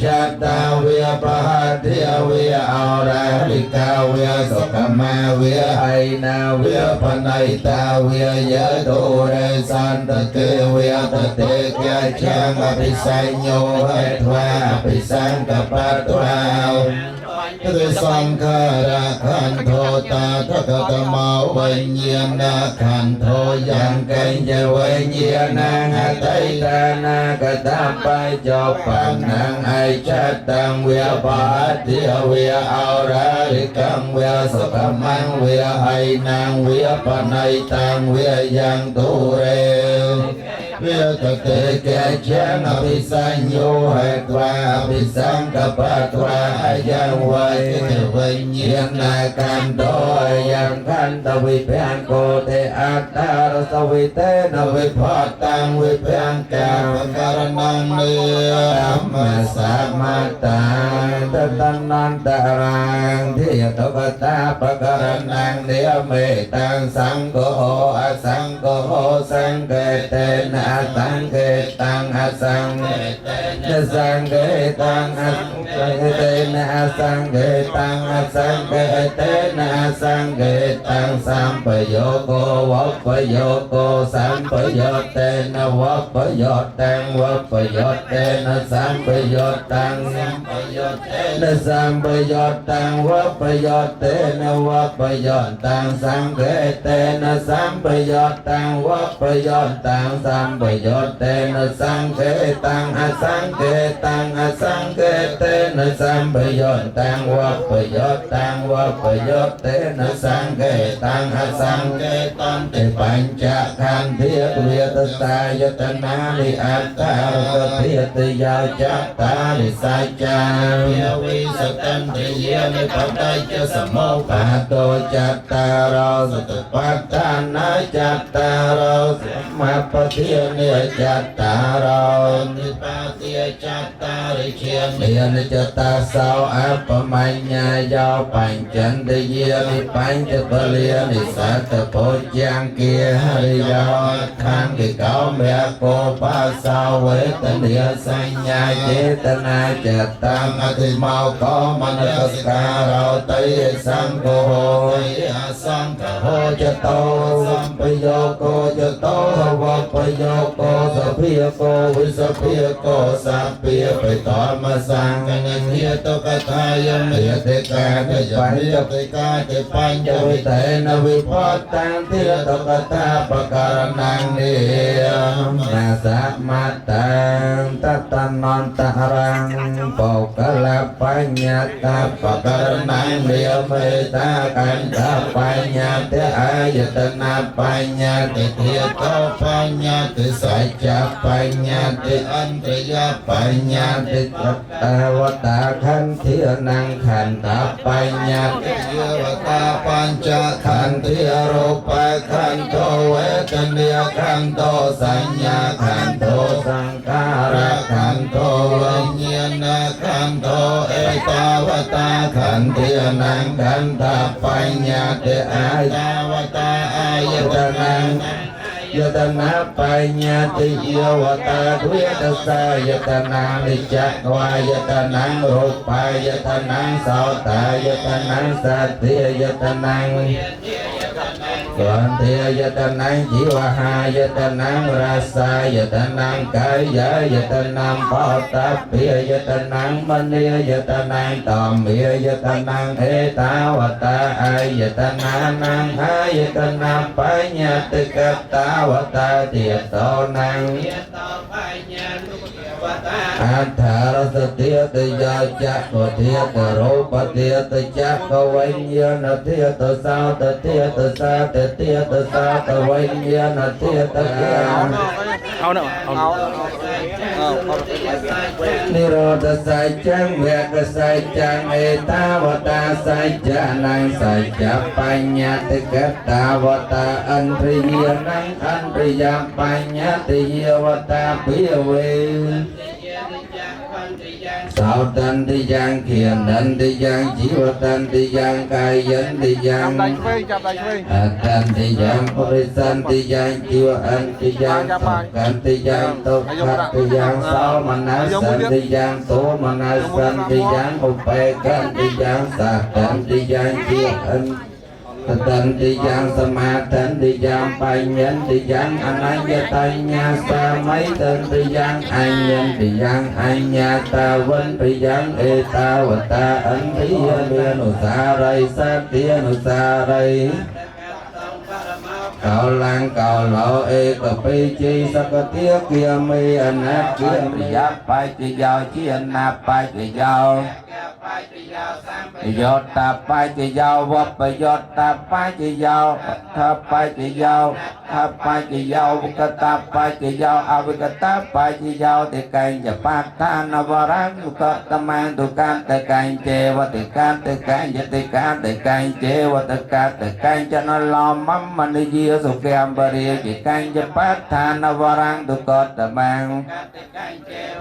จัตตาเวียปหัตติเวียอราลิกาเวียสุขมาเวียให้นาเวียปนัยตาเวียเยตุเรสันตเตเวียตเตกะจังอภิสัญโยเหตวาอภิสังกปัตวาเท ติสังขาระขันโทตาทกตมะวิญญาณขันโทยังกัญญวิญญาณังอติตานากตาไปจบปันนังไอชัตตังเวียปาติเวียเอาราริกังเวียสุขมังเวียไอนางเวียปนัยตังเวียยังตุเรเวียตเตแกเชนอภิสัญโยเหตวาอภิสังกปะตวายังไว้วิญญาณกันโตยังขันตวิเพียงโกเตอัตตารสวิเตนวิภัตตังวิเพียงแก่การนังเนือมสัมมาตังตตันนันตรังที่ตกตาปะการนังเนียเมตังสังโฆอสังโฆสังเกเตนะสังเกตังอสังนะสังเกตังอสังเตนะสังเกตังอสังเกเตนะสังเกตังสัมปโยโกวัปปโยโกสัมปโยเตนะวัปปโยตังวัปปโยเตนะสัมปโยตังนะสัมปโยตังวัปปโยเตนะวัปปโยตังสังเกเตนะสัมปโยตังวัปปโยตังสัมปโยเตนะสังเกตังอสังเกตังอสังเกเตนะสัมปโยตังวัปปโยตังวัปปโยเตนะสังเกตังอสังเกตังเตปัญจขันธ์เทียเวียตสายตนานิอัตตาเทียตยาจัตตานิสัจจาเยวิสตันติเยนิปัตติจะสมโภปะโตจัตตารสตุปัฏฐานาจัตตารสมาปะเทียเนจัตตารนิปาติจัตตาริเชียเนียนจัตตาสาวอัปปมัญญายาวปัญจันติเยนิปัญจเปลียนิสัตตโพจังเกียหริยาขังกิเกาเมียโกปัสสาวเวทเนียสัญญาเจตนาจัตตังอธิเมาโกมนสการาติสังโฆสังฆโหจะโตสัมปโยโกจะโตวัปปโยโกสัพพิยโกวิสัพพิยโกสัพพิยไปต่อมาสังกันเทียตกทายมเทียเตกาเทียปัญจเตกาเตปัญจวิเตนวิภัตตังเทียตกตาปะการนังเนียนาสัมมาตังตัตตันนันตรังปกลปัญญาตาปะการนังเนียเมตตากันตาปัญญาเตอายตนะปัญญาเตเทียตปัญญาเตสัจจปัญญาเตอันตรยปัญญาเตจัตตาวตาขันเทียนังขันตาปัญญาเตเยวตาปัญจขันเทียรูปขันโตเวทเนียขันโตสัญญาขันโตสังขารขันโตวิญญาณขันโตเอตาวตาขันเทียนังขันตาปัญญาเตอายาวตาอายตนังยตนาปัญญาติเยวตาทุยตสายตนานิจักวายตนังรูปายตนังสาวตายตนังสัตติยตนังส่วนเทียตนังจิวหายตนังราสายตนังกายายตนังปอตัพพิยตนังมณียตนังตอมเมียตนังเอตาวตาอายตนานังหายตนังปัญญาติกัตตาวตาเทียโตนังอัฏฐารสเทียตยาจักขเทียตรูปเทียตจักขวิญญาณเทียตสาวตเทียตสาตเทียตสาตวิญญาณเทียตกามนิโรธสัจจังเวกสัจจังเอตาวตาสัจจานังสัจจปัญญาติกัตตาวตาอันตริยนังอันตริยปัญญาติเยวตาปิเวสาวตันติยังเขียนดันติยังจีวตันติยังกายันติยังอัตตันติยังปริสันติยังจีวอันติยังกันติยังตุขัตติยังสาวมนัสสันติยังโตมนัสสันติยังอุเปกันติยังสัตตันติยังจีวอัน Tận đi giang sama tận đi giang bài nhân đi giang anh ấy tay nhà sa mấy tận đi giang anh nhân đi giang anh nhà ta vẫn đi giang ê ta và ta ấn đi bên nụ xa đây sát tia nụ xa đây cầu lang cầu lộ ê cà phê chi sa cà tia kia mi anh ác kia đi giáp bài đi giàu chi anh nạp bài đi giàuยอดตาไปจะยาววับไปยอดตาไปจะยาวถ้าไปจะยาวถ้าไปจะยาววิกตาไปจะยาวอาวิกตาไปจะยาวแต่ไกลจะปากทานวรังตุกตะมันตุการแต่ไกลเจวแต่การแต่ไกลจะแต่การแต่ไกลเจวแต่การแต่ไกลจะนลอมมัมมันเยียสุแกมบริจะไกลจะปากทานวรังตุกตะมัน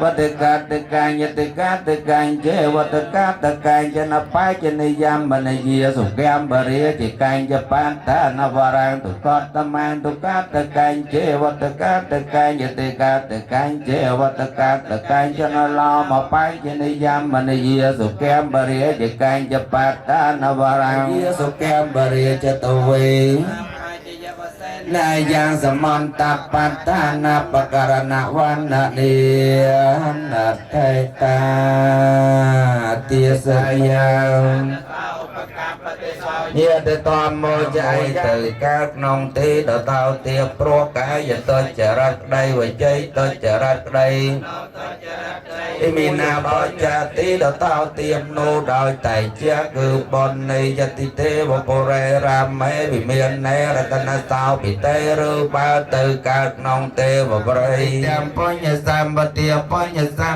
วัตการแต่ไกลจะแต่การแต่ไกลเจวแต่การแต่ไกลจะนับไปจะในยามมันเยียสุแกมบริจะไกลจะปากทานวรังตุกตะมันตุการแต่ไกลเจวแต่การแต่ไกลจะแต่การแต่ไกลเจวแต่การแต่ไกลจะนลอมไปจะในยามมันเยียสุแกมบริจะไกลจะปากทานวรังเยียสุแกมบริจะตเวนายยังสมานตปัตตานาปการณวันนาเนียนัตเทตาเตียสยังnhiệt toàn mô chạy từ các nông tí đợt tao tiệp pro cái giờ tôi trở ra đây và chơi tôi trở ra đây thì mình nào đó cha tí đợt tao tiệp nô đòi tài cha cứ bọn này cho tí tê và bồ rê ra mấy vì miền này ra tân sao bị tê rư ba từ các nông tê và bồ rê đem bó nhà sam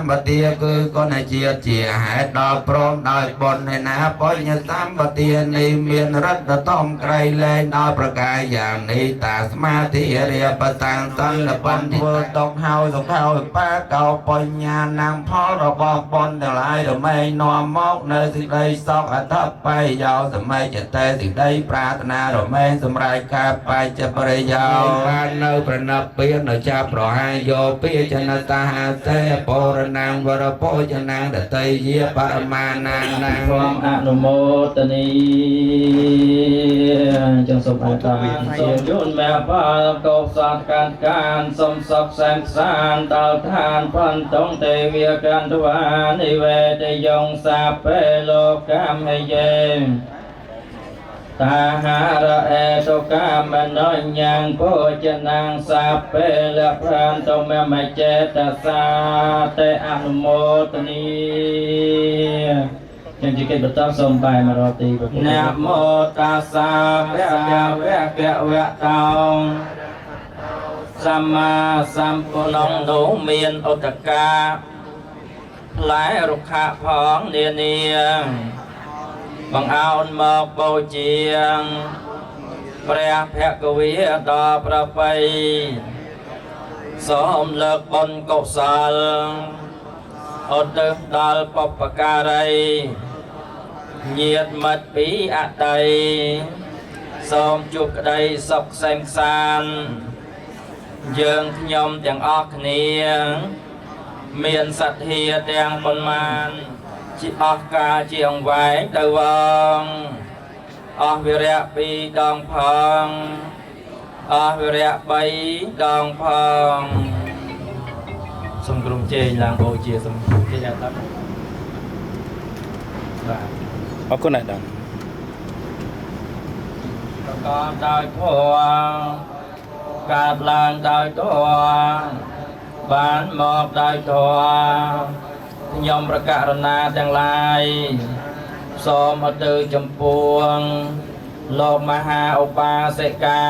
bà tia cứ con này chia hãy đo pro đòi bọn này ná bó nhà sam bà tia này miền rất là tôm cây lên nóiประกายอย่างนี้ตาสมาธิเรียบต่างสันละปันที่ตกเฮาสกเฮาป้าเก่าปัญญานางพ่อเราบอกบนแต่หลายเราไม่นอมมอกเนสิ่งใดซอกอัฐไปยาวสมัยจะแต่สิ่งใดปรารถนาเราไม่สำรายกาไปจะปริยาวบ้านเนประนับเปียนเราจะปล่อยโยเปียชนะตาหาเสปรนางวรโพชนางเดตเยียปรมานางนางความอนุโมทนีจงสมบูรณ์ตามสมยุนแม่พากบสัตว์การสมศักดิ์แสงสารเต่าทานพันตงเทวีกันทวานิเวศยงสาเปโลกามเยตาหาระเอตุกามน้อยยังโพจนังสาเปละพรานตเมมเจตสาเตอนุโมทนียังจะเก็บบัตรส่งไปมารอตีนะโมตัสสะภะคะวะโตอะระหะโตสัมมาสัมพุทธัสสะหนูเมียนอุตกาหลายรุกขะพ้องเนียงบังเอาหมอกโบเจียงพระเพกวีต่อประไปสมเลิกบนกุศลอดตึกดอลปปการัยnhiệt mật bí ạ đầy xóm chụp đầy sọc xanh san dương nhom tiếng óc niềng miền sạch hiệt tiếng con man chỉ óc ca chiếng váy đầu vòng óc vì rẽ bí đong phong óc vì rẽ bấy đong phong xung cùng chê làng bộ chia xung cùng chê làng tắmขอบคุณนะดัง ก็ได้พวงกาบลางได้ตัวบ้านหมอกได้ตัวยมประกาศนาทั้งหลายสมอตือจำปวงโลกมหาอุปาสิกา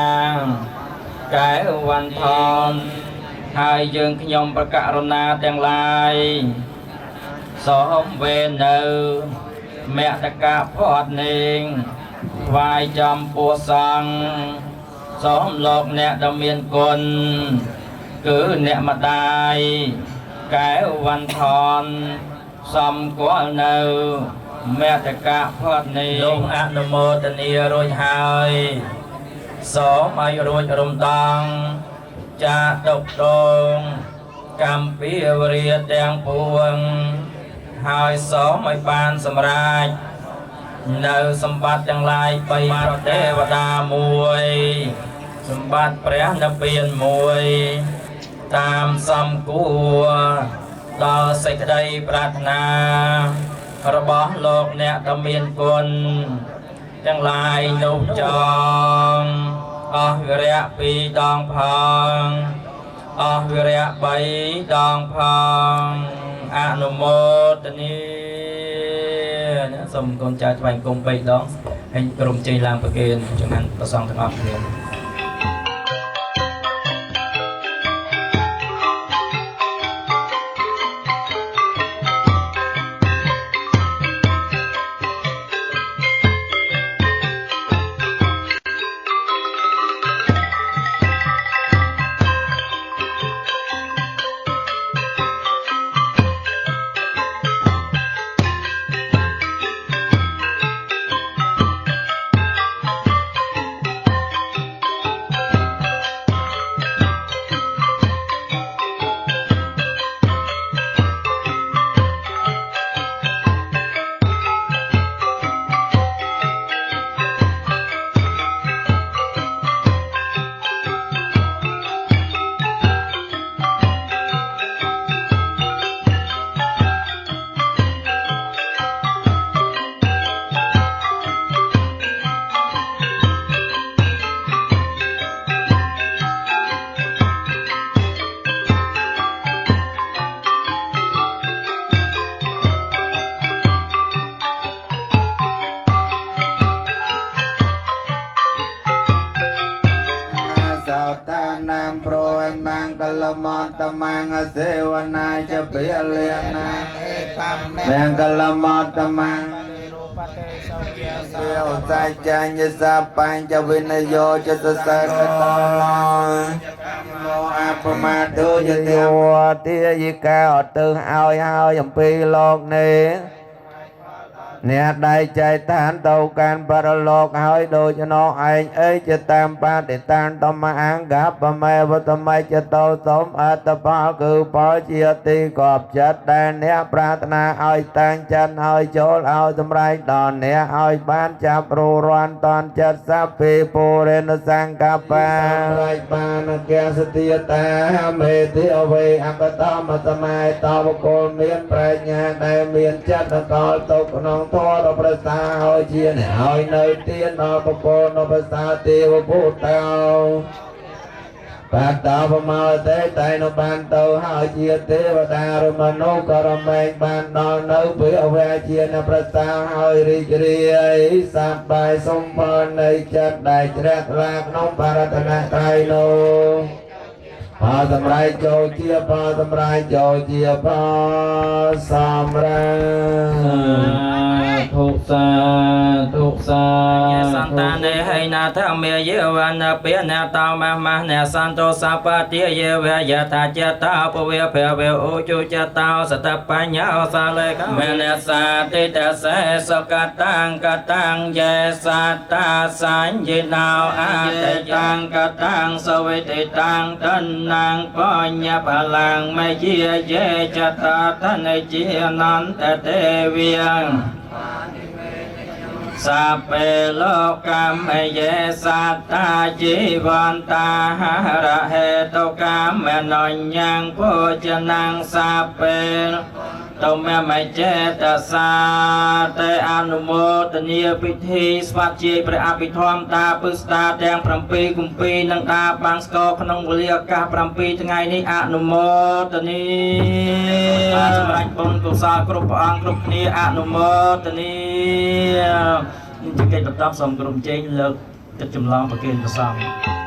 แก่วันทองให้ยืนยมประกาศนาทั้งหลายสมเวนเนอแม่ตะกาพอดนิงวายจำปัวสังสมโลกเนดเมียนกลคือเนมาได้แก้วันทอนสมกัวเนอแม่ตะกาพอดนิงลงอนุโมทนีโรยหายสมอายุโรยรมตังจะตกตรงกำปีวเรียแดงพวงหายสองไม่ปานสมราช នៅសម្បត្តិទាំងឡាយបីប្រទេវតាមួយសម្បត្តិព្រះនិព្វានមួយតាមសំគួរដល់សេចក្តីប្រាថ្នារបស់លោកអ្នកដ៏មានគុណទាំងឡាយនោះចងអស់វិរៈ2ដងផងអស់វិរៈ3ដងផងអនុមោទនាសូមកូនចៅថ្វាយគុំ3ដងហើយក្រុមជ័យឡើងប្រគេនចំណានប្រសងទាំងអស់គ្នាតមាងសេវនាចពិលិណាមង្គលមតមាងសិលសាចាញ្ញសាបញ្ចវិនយោចសសកតមោអបមាទុយទេវទាយិកាអត់ទៅឲ្យហើយអំពីលោកនេះអ្នកដែលចែកឋានទៅកាន់បរលោកហើយដូចនោះឯងអីចតាមបតិតានតមអង្គបមេវតមចតោសូមអត្តផលគឺផលជាទីកប់ចិត្តដែលអ្នកប្រាថ្នាឲ្យតាំងចិត្តឲ្យចូលឲ្យសម្រេចដល់អ្នកឲ្យបានចាប់រួរាន់តនចិត្តសព្វពុរិនសង្កប្បាសម្រេចបានកេសតិតាមេតិអវេអកតមសម័យតវកុលមានប្រាជ្ញាដែលមានចិត្តកលទៅក្នុងធម៌ដ៏ប្រសើរហើយជាអ្នកឲ្យនៅទានដល់បុគ្គលនៅប្រសើរទេវពុទ្ធោបាទតបមកទេតែនៅបានទៅហើយជាទេវតារមនុស្សក៏រមែងបានដល់នៅពេលអវេជាអ្នកប្រសើរហើយរីករាយសប្បាយសំផលនៃចិត្តដែលជ្រះថ្លាក្នុងបរតនត្រ័យនោះផលសម្រេចចូលជាផលសម្រេចចូលជាផលសម្រេចធុសាសន្តានេហេណាធម្មយេវនពេណតមមះសន្តោសពតិយេវយថាចតោពវេភវេឧជុចតោសតបញ្ញោសាលេកមេនសាតិតសេសកតាំងកតាំងយេសតាសញ្ញិណោអតិតាំងកតាំងសវេតិតាំងតនាងបញ្ញបលាំងមជាយេចតតនិជានន្តទេវិយសាពេលោកមយេសតាជីវន្តារហេតុកាមនញ្ញងពុជនាងសាពេតមេមចេតសាតេអនុមោទនីពិធីស្វាជាព្រះអភិធម្មតាពឹស្តាទាំង7គម្ពីរនិងតាបាំងស្គរក្នុងវេលាឱកាស7ថ្ងៃនេះអនុមោទនីបានសម្រេចបុណ្យកុសលគ្រប់ព្រះអង្គគ្រប់គ្នាអនុមោទនីនេះជាកិច្ចបន្តសូមក្រុមជ័យលើកទឹកចម្លងប្រគេនព្រះសង្ឃ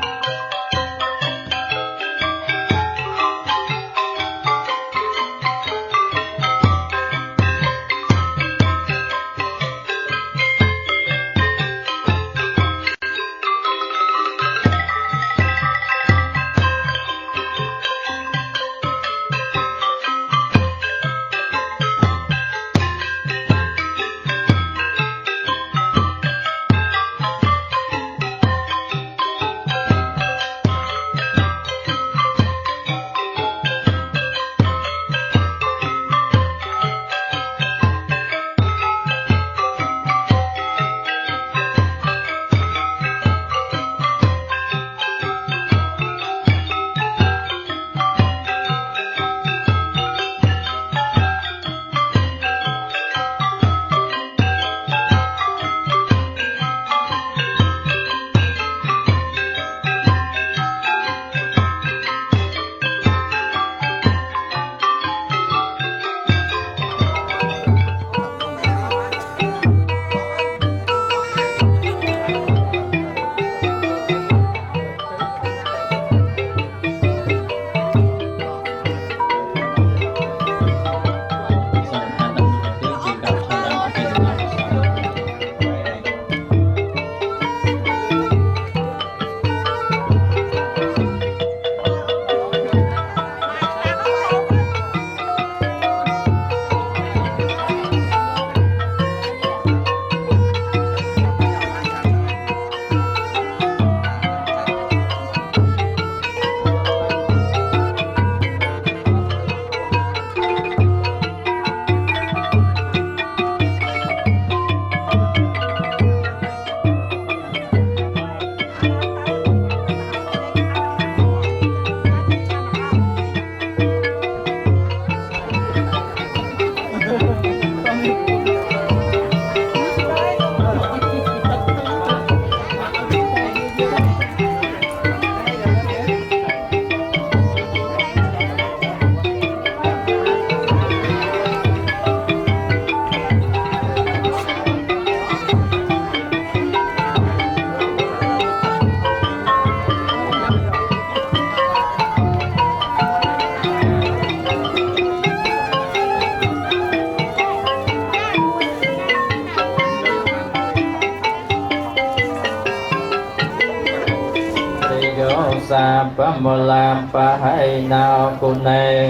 สาปะมลาปะให้นาวกุเนง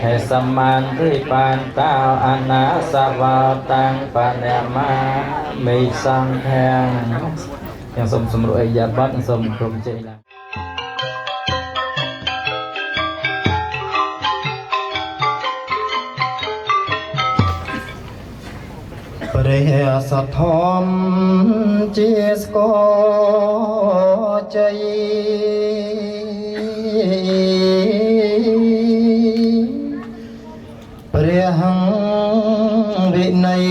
ให้สมันริปานตาอนาสวาตังปะเนมาไม่สังแทงยังสมสมรุยยาบัดสมพรมเจริญព្រះសទ្ធមជាស្គរជ័យព្រះវិន័យ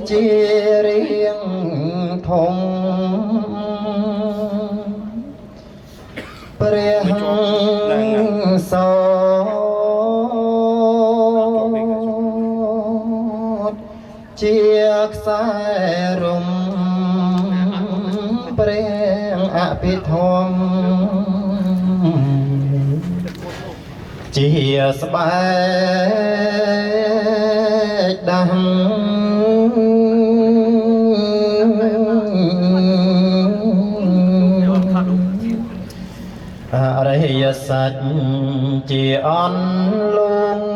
ជារៀងធំព្រះសោជាខ្សែរំព្រះអភិធម្មជាស្បែកដាំអរិយសច្ចជាអន្លង់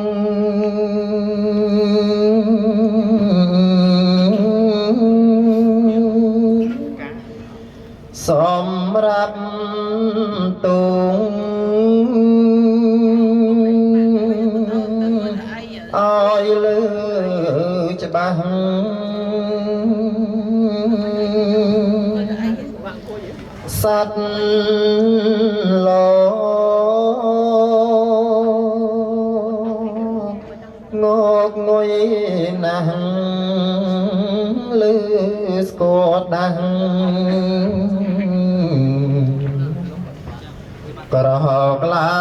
សម្រាប់ទូងឲ្យលើច្បាស់សត្វលោកងកងុយណាស់លើស្គរដាស់ក្រហកឡើ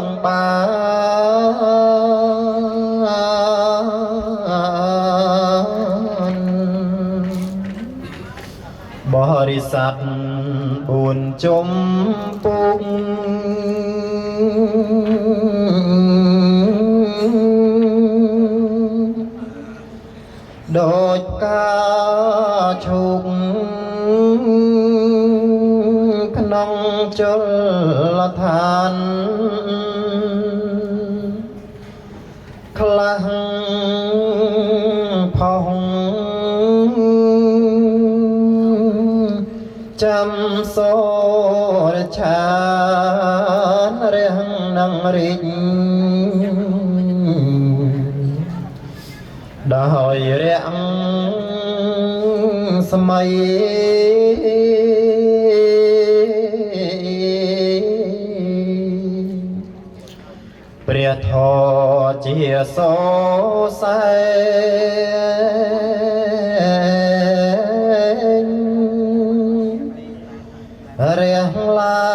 ងបានបរិស័ទ4ជុំពុកដូចកាឈូកក្នុងជលឋានខ្លះផុសចាំសូរឆានរះនឹងរិចដោយរាំងសម័យព្រះធម៌ជាសរសែងរះឡើ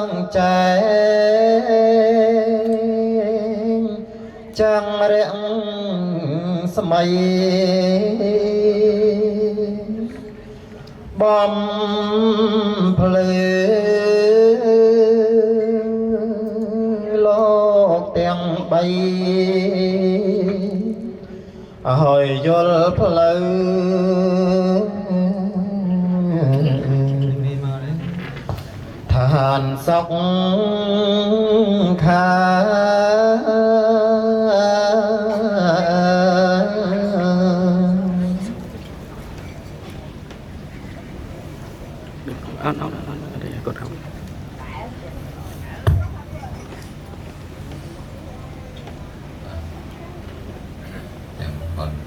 ងចែងចាំងរាំងសម័យបំភ្លឺលោកទាំង3ឲ្យយល់ផ្លូវឋានសុខខាđây cột không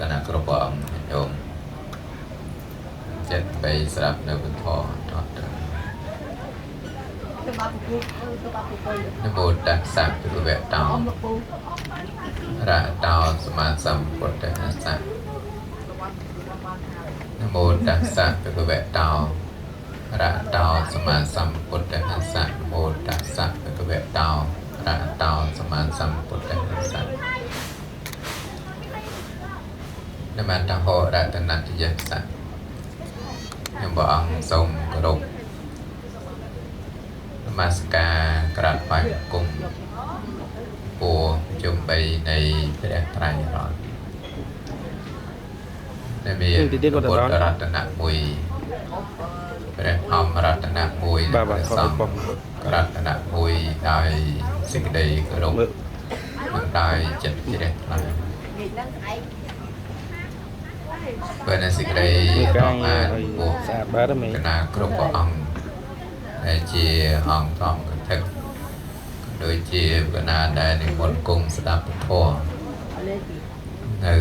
គណៈគ្រប់ព្រះអង្គញោមចិត្តបីស្រាប់នៅពធអត់នមោតស្សៈទុវៈតោរៈតោសម្មាសម្ពុទ្ធស្សៈនមោតស្សៈទុវៈតោរៈតោសម្មាសម្ពុទ្ធស្សៈនមោតស្សៈទុវៈតោរៈតោសម្មាសម្ពុទ្ធស្សៈនមន្តហោរតនតយស្សៈខ្ញុំព្រះអង្គសូមគោរពនមស្ការក្រាបបាច់គុំពូជុំបីនៃព្រះត្រៃរតន៍ ដែលមានពុទ្ធរតនៈមួយព្រះធម្មរតនៈមួយព្រះសង្ឃរតនៈមួយដោយសេចក្តីគោរពនិងដោយចិត្តជ្រះថ្លាបើនៅសេចក្តីរាប់អានពោះស្អាតបាទមែនកណាគ្រប់ព្រះអង្គដែលជាអង្គធម្មកថាដូចជាកណាដែលនិមន្តគង់ស្ដាប់ពធនៅ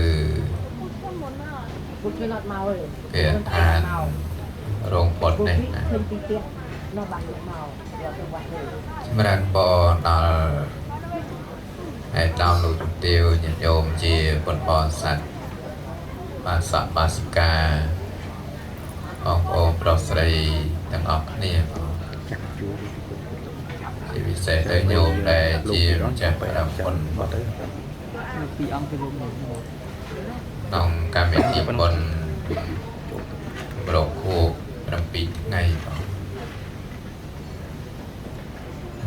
គេអានរោងពុតនេះណាសម្រាប់បដល់ហើយតាមលោកជំទាវញាតិញោមជាពុទ្ធបរិស័ទបាសកបាសិកាបងប្អូនប្រុសស្រីទាំងអស់គ្នាជាពិសេសទៅញោមដែលជាម្ចាស់ប្រាំពុនពីអង្គទៅក្នុងកម្មវិធីបុណ្យប្រកខួប7ថ្ងៃ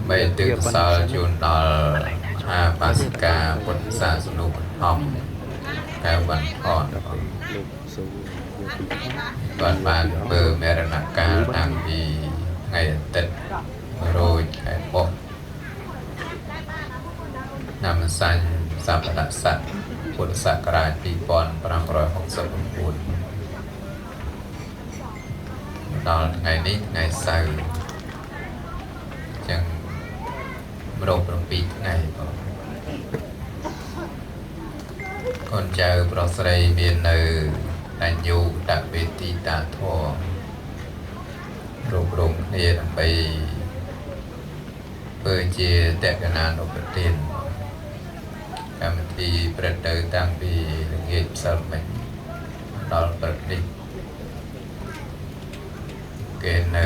បីទិកសលជូនដល់អាបាសិកាពុទ្ធសាសនុបឋមកែវវណ្ណផនបានធ្វើមេរណកាលតាំងពីថ្ងៃអាទិត្យ100ខែបុស្សnăm sanh sắp đặt sạch Phật sạc ra tỷ bọn 569 đó ngày ní ngày sau chẳng rộp bị ngày con chào bro srei miền nơi anh nhu đặc biệt tí ta thua rộp rộp này là bây bởi chia tệ cái nạn ở tiền kami di berada tang di langit salmen dal berdik kena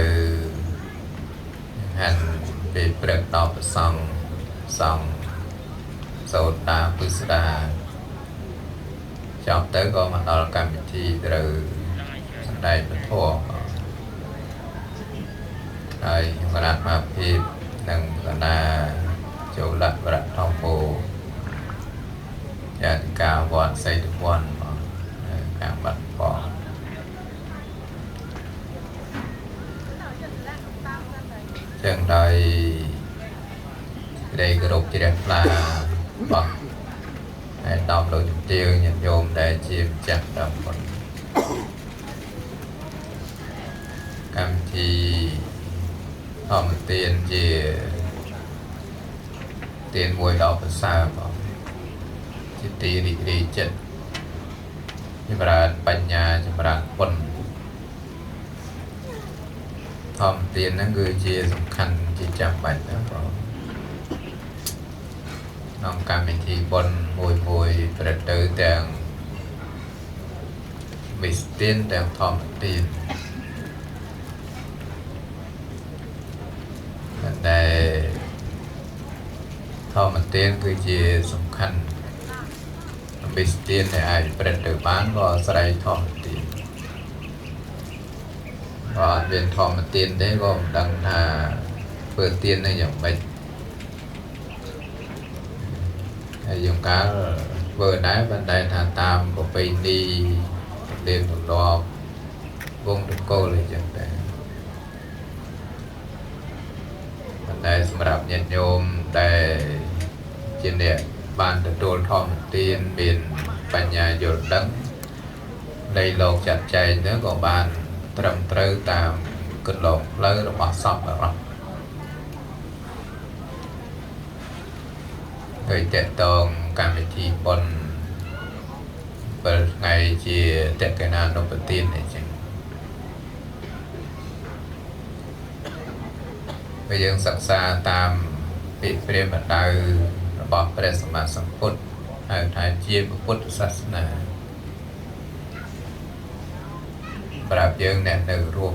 han di berada sang sang sauta pusda chọn tới có mặt dal kami di từ đây bên thua đây mà đặt mà phi nâng là chỗ lật và đặt trong phố ya cả vọn xây được vọn cả bật bỏ chẳng đời đây cái đục chỉ đẹp là bỏ hay đọc được tiêu nhận dồn để chìm chặt đồng một cam thì họ một tiền gì tiền mùi đọc ở xa bỏ tí đi chết nhưng mà bánh nhà nhưng mà quân thòm tiền nó người chia dùng khăn chỉ chạm bánh đó nông cam mình thì bồn mùi vật tử tàng bị tiền tàng thòm tiền đây thòm tiền người chia dùng khăn bị tiền này ai bật được bán vào sài thom tiền và viên thom tiền đấy gồm đằng là vừa tiền này giống vậy dùng cá vừa đáy bên đây là tam của pin đi đêm một đo vùng được côเลยchẳng để bên đâyสำหรับญาติโยมแต่trên địa bàn được đồn thom tiền biểnปัญญาหยดดังในโลกจัดใจเนื้อของบานตรำตรึตามกึศหลงเลิศระบาดซับแบบนั้นโดยเตะตรงการวิธีบนเปิดไงจีเตะกันนานนปตีนนี่จริงไปยังศึกษาตามปิดเปลี่ยนบันไดระบอบพระสมมาสัมพุทธไทยเจียพุทธศาสนาปราบยังแน่นรวม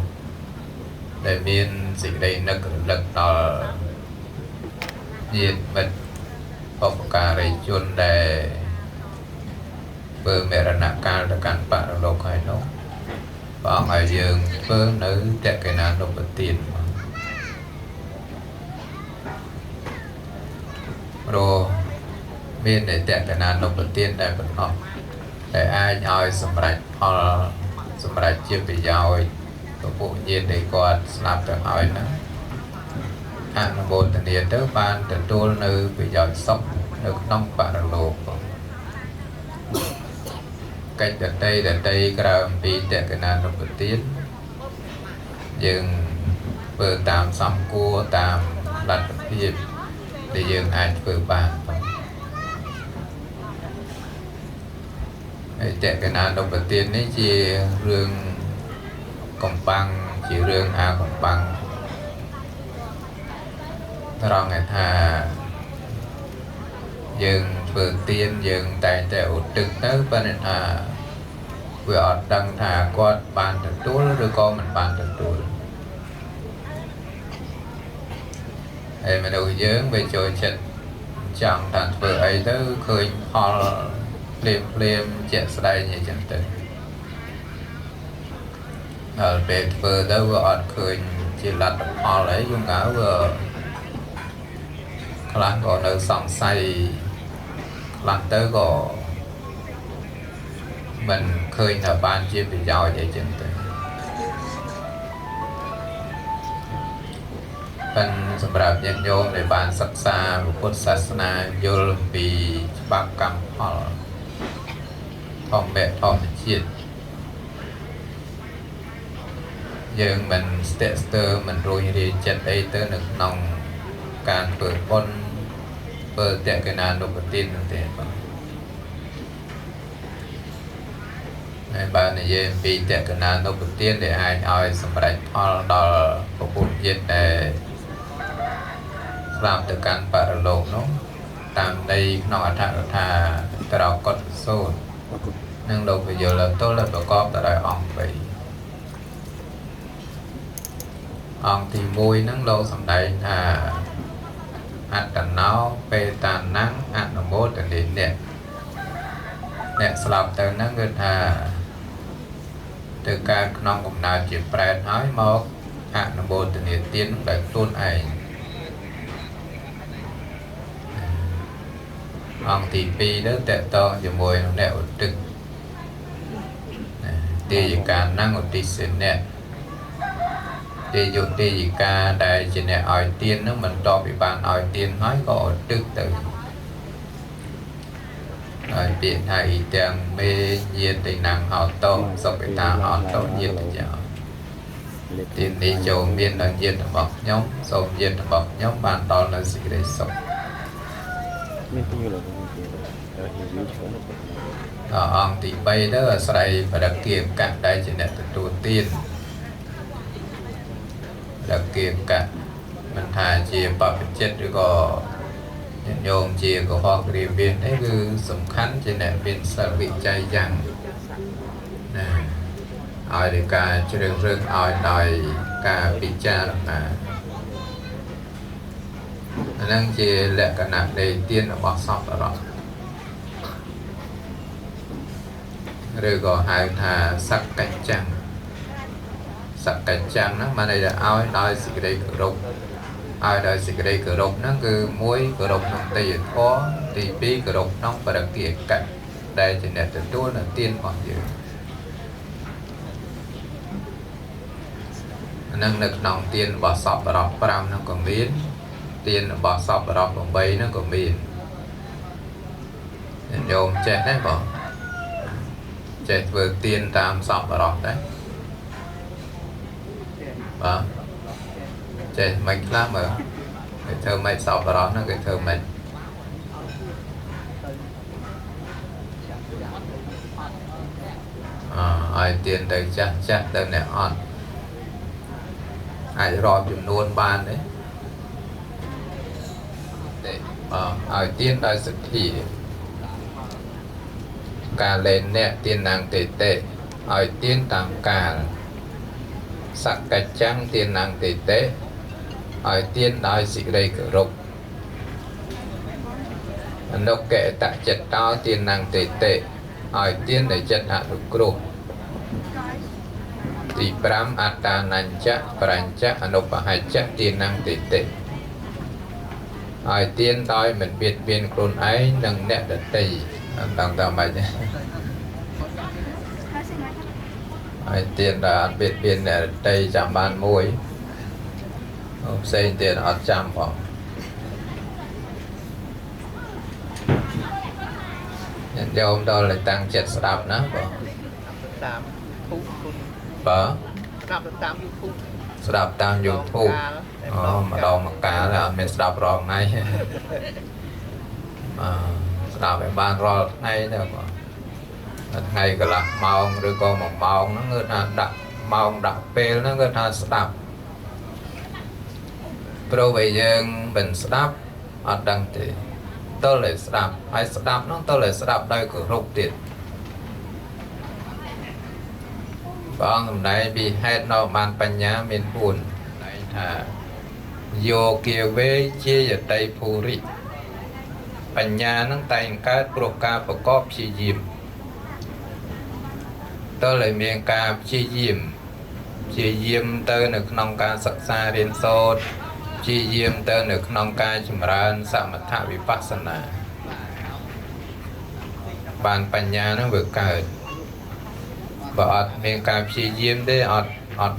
ได้มีสิ่งใดนึกหลักต่อยินมันปกการิจุนได้เปิดเมรณการตะการปะโลกให้นกบางไอ้ยังเปิดนึกแต่กันนานปฏินโรมีในแต่กันนานปฏินได้เป็นออก để ai nhoi sầm rạch hoặc sầm rạch chưa bị giỏi của bộ nhiên để còn làm được hỏi nữa anh bộ tình địa tới ban từ tour nơi bị giỏi sốc được nông bạn lộ cách đến đây cái bị để cái nào được tiến dừng vừa tạm xong cua tạm đặt việc để dừng ai vừa bàn chạy cái nào đầu tiên ấy chỉ rương công bằng chỉ rương công bằng rồi ngày thà dừng vừa tiên dừng tại tiểu trực tới bên thà vừa đăng thà con bàn được túi rồi con mình bàn được túi thì mà đầu dưỡng về chơi chân chẳng thành vừa ấy tới khơi họ liềm chạy ra đây như chẳng tình ở về vừa đâu vừa khơi chỉ là họ lấy dùng áo vừa lát có nơi sòng say lát tới có mình khơi là ban chia bị giỏi vậy chẳng tình phầnสำหรับญาติโยมในบ้านศึกษาพุทธศาสนาโยลปีบักกรรมพอทองแบะทองจิตយើងមិនស្ទាក់ស្ទើរមិនរួញរាចិត្តអីទៅនៅក្នុងការធ្វើបុណ្យធ្វើតេកណានុបទាននោះទេបាទហើយបើនិយាយពីតេកណានុបទានដែលអាចឲ្យសម្រេចផលដល់ពុទ្ធញាតិដែលស្លាប់ទៅកាន់បរលោកនោះតាមន័យក្នុងអត្ថកថាត្រកតសូត្រនឹងលោកវិយលទល់ប្រកបទៅដោយអង្គ3អង្គទី1ហ្នឹងលោកសម្ដែងថាអត្តណោបេតានังអនុមោទនីអ្នកស្លាប់ទៅហ្នឹងគឺថាទៅការក្នុងកំណើតជាប្រែតហើយមកអនុមោទនីទានដោយខ្លួនឯងអង្គទី2ទៅតេតងជាមួយនឹងអ្នកឧទ្ទិសទាយិកានឹងឧទ្ទិសអ្នកទាយិកាដែលជាអ្នកឲ្យទាននឹងមិនតបពីបានឲ្យទានហើយក៏ឧទ្ទិសទៅហើយពាក្យថាអ៊ីទាំងមេញាតិណាំងហោតោសុបិតាហោតោញាតិចោទាននេះចូលមានដល់ញាតិរបស់ខ្ញុំសូមញាតិរបស់ខ្ញុំបានដល់នៅសេចក្តីសុខអង្គទី3ទៅអាស្រ័យបដគាកៈដែលជាអ្នកទទួលទានបដគាកៈមិនថាជាបព្វជិតឬក៏ញោមជាកុហករៀបរៀននេះគឺសំខាន់ជាអ្នកមានសិលវិច័យយ៉ាងណាឲ្យដោយការជ្រើសរើសឲ្យដោយការពិចារណាអានឹងជាលក្ខណៈនៃទានរបស់សពរៈឬក៏ហៅថាសក្កច្ចੰហ្នឹងមានន័យថាឲ្យដោយសេចក្តីគោរពឲ្យដោយសេចក្តីគោរពហ្នឹងគឺ1គោរពក្នុងទេយ្យធម៌ទី2គោរពក្នុងបរិគាកៈដែលជាអ្នកទទួលនៅទានរបស់យើងអានឹងនៅក្នុងទានរបស់សពរៈ5ហ្នឹងក៏មានទានរបស់សពរៈ8ហ្នឹងក៏មានញោមចេះដែរបងចេះធ្វើទានតាមសពរៈដែរបាទចេះមិនខ្លះមើលគេធ្វើមិនសពរៈហ្នឹងគេធ្វើមិនឲ្យទានទៅចាស់ទៅអ្នកអត់អាចរាប់ចំនួនបានទេឲ្យទានដោយសទ្ធាការលែនអ្នកទានណាំងតេតេឲ្យទានតាមកាលសក្កច្ចੰទានណាំងតេតេឲ្យទានដោយសេចក្តីគោរពអនុកេតចិត្តតោទានណាំងតេតេឲ្យទានដោយចិត្តអនុគ្រោះទី5អត្តានញ្ចៈប្រញ្ចៈអនុបហច្ចៈទានណាំងតេតេឲ្យទានដោយមិនបៀតបៀនខ្លួនឯងនិងអ្នកដទៃអត់ដឹងតើម៉េច ហើយទៀតដល់អត់បៀតបៀនអ្នកដទៃចាំបានមួយផ្សេងទៀតអត់ចាំផងអ្នកយោមដល់តែតាំងចិត្តស្ដាប់ណាបងតាមភូមិបើស្ដាប់តាម YouTube ស្ដាប់តាម YouTube អូម្ដងមកកាលអត់មានស្ដាប់រាល់ថ្ងៃស្ដាប់ឲ្យបានរាល់ថ្ងៃទៅបងថ្ងៃកន្លះម៉ោងឬក៏1ម៉ោងហ្នឹងគឺថាដាក់ម៉ោងដាក់ពេលហ្នឹងគឺថាស្ដាប់ព្រោះវាយើងមិនស្ដាប់អត់ដឹងទេតើតែស្ដាប់ហើយស្ដាប់ហ្នឹងតើតែស្ដាប់ដោយគោរពទៀតព្រះអង្គសម្ដែងពីហេតុនៅបានបញ្ញាមាន4តែថាយោគាវេជាយតីភូរិបញ្ញាហ្នឹងតែងកើតព្រោះការប្រកបព្យាយាមតើតែមានការព្យាយាមទៅនៅក្នុងការសិក្សារៀនសូត្រព្យាយាមទៅនៅក្នុងការចម្រើនសមថវិបស្សនាបានបញ្ញាហ្នឹងវាកើតបើអត់មានការព្យាយាមទេអត់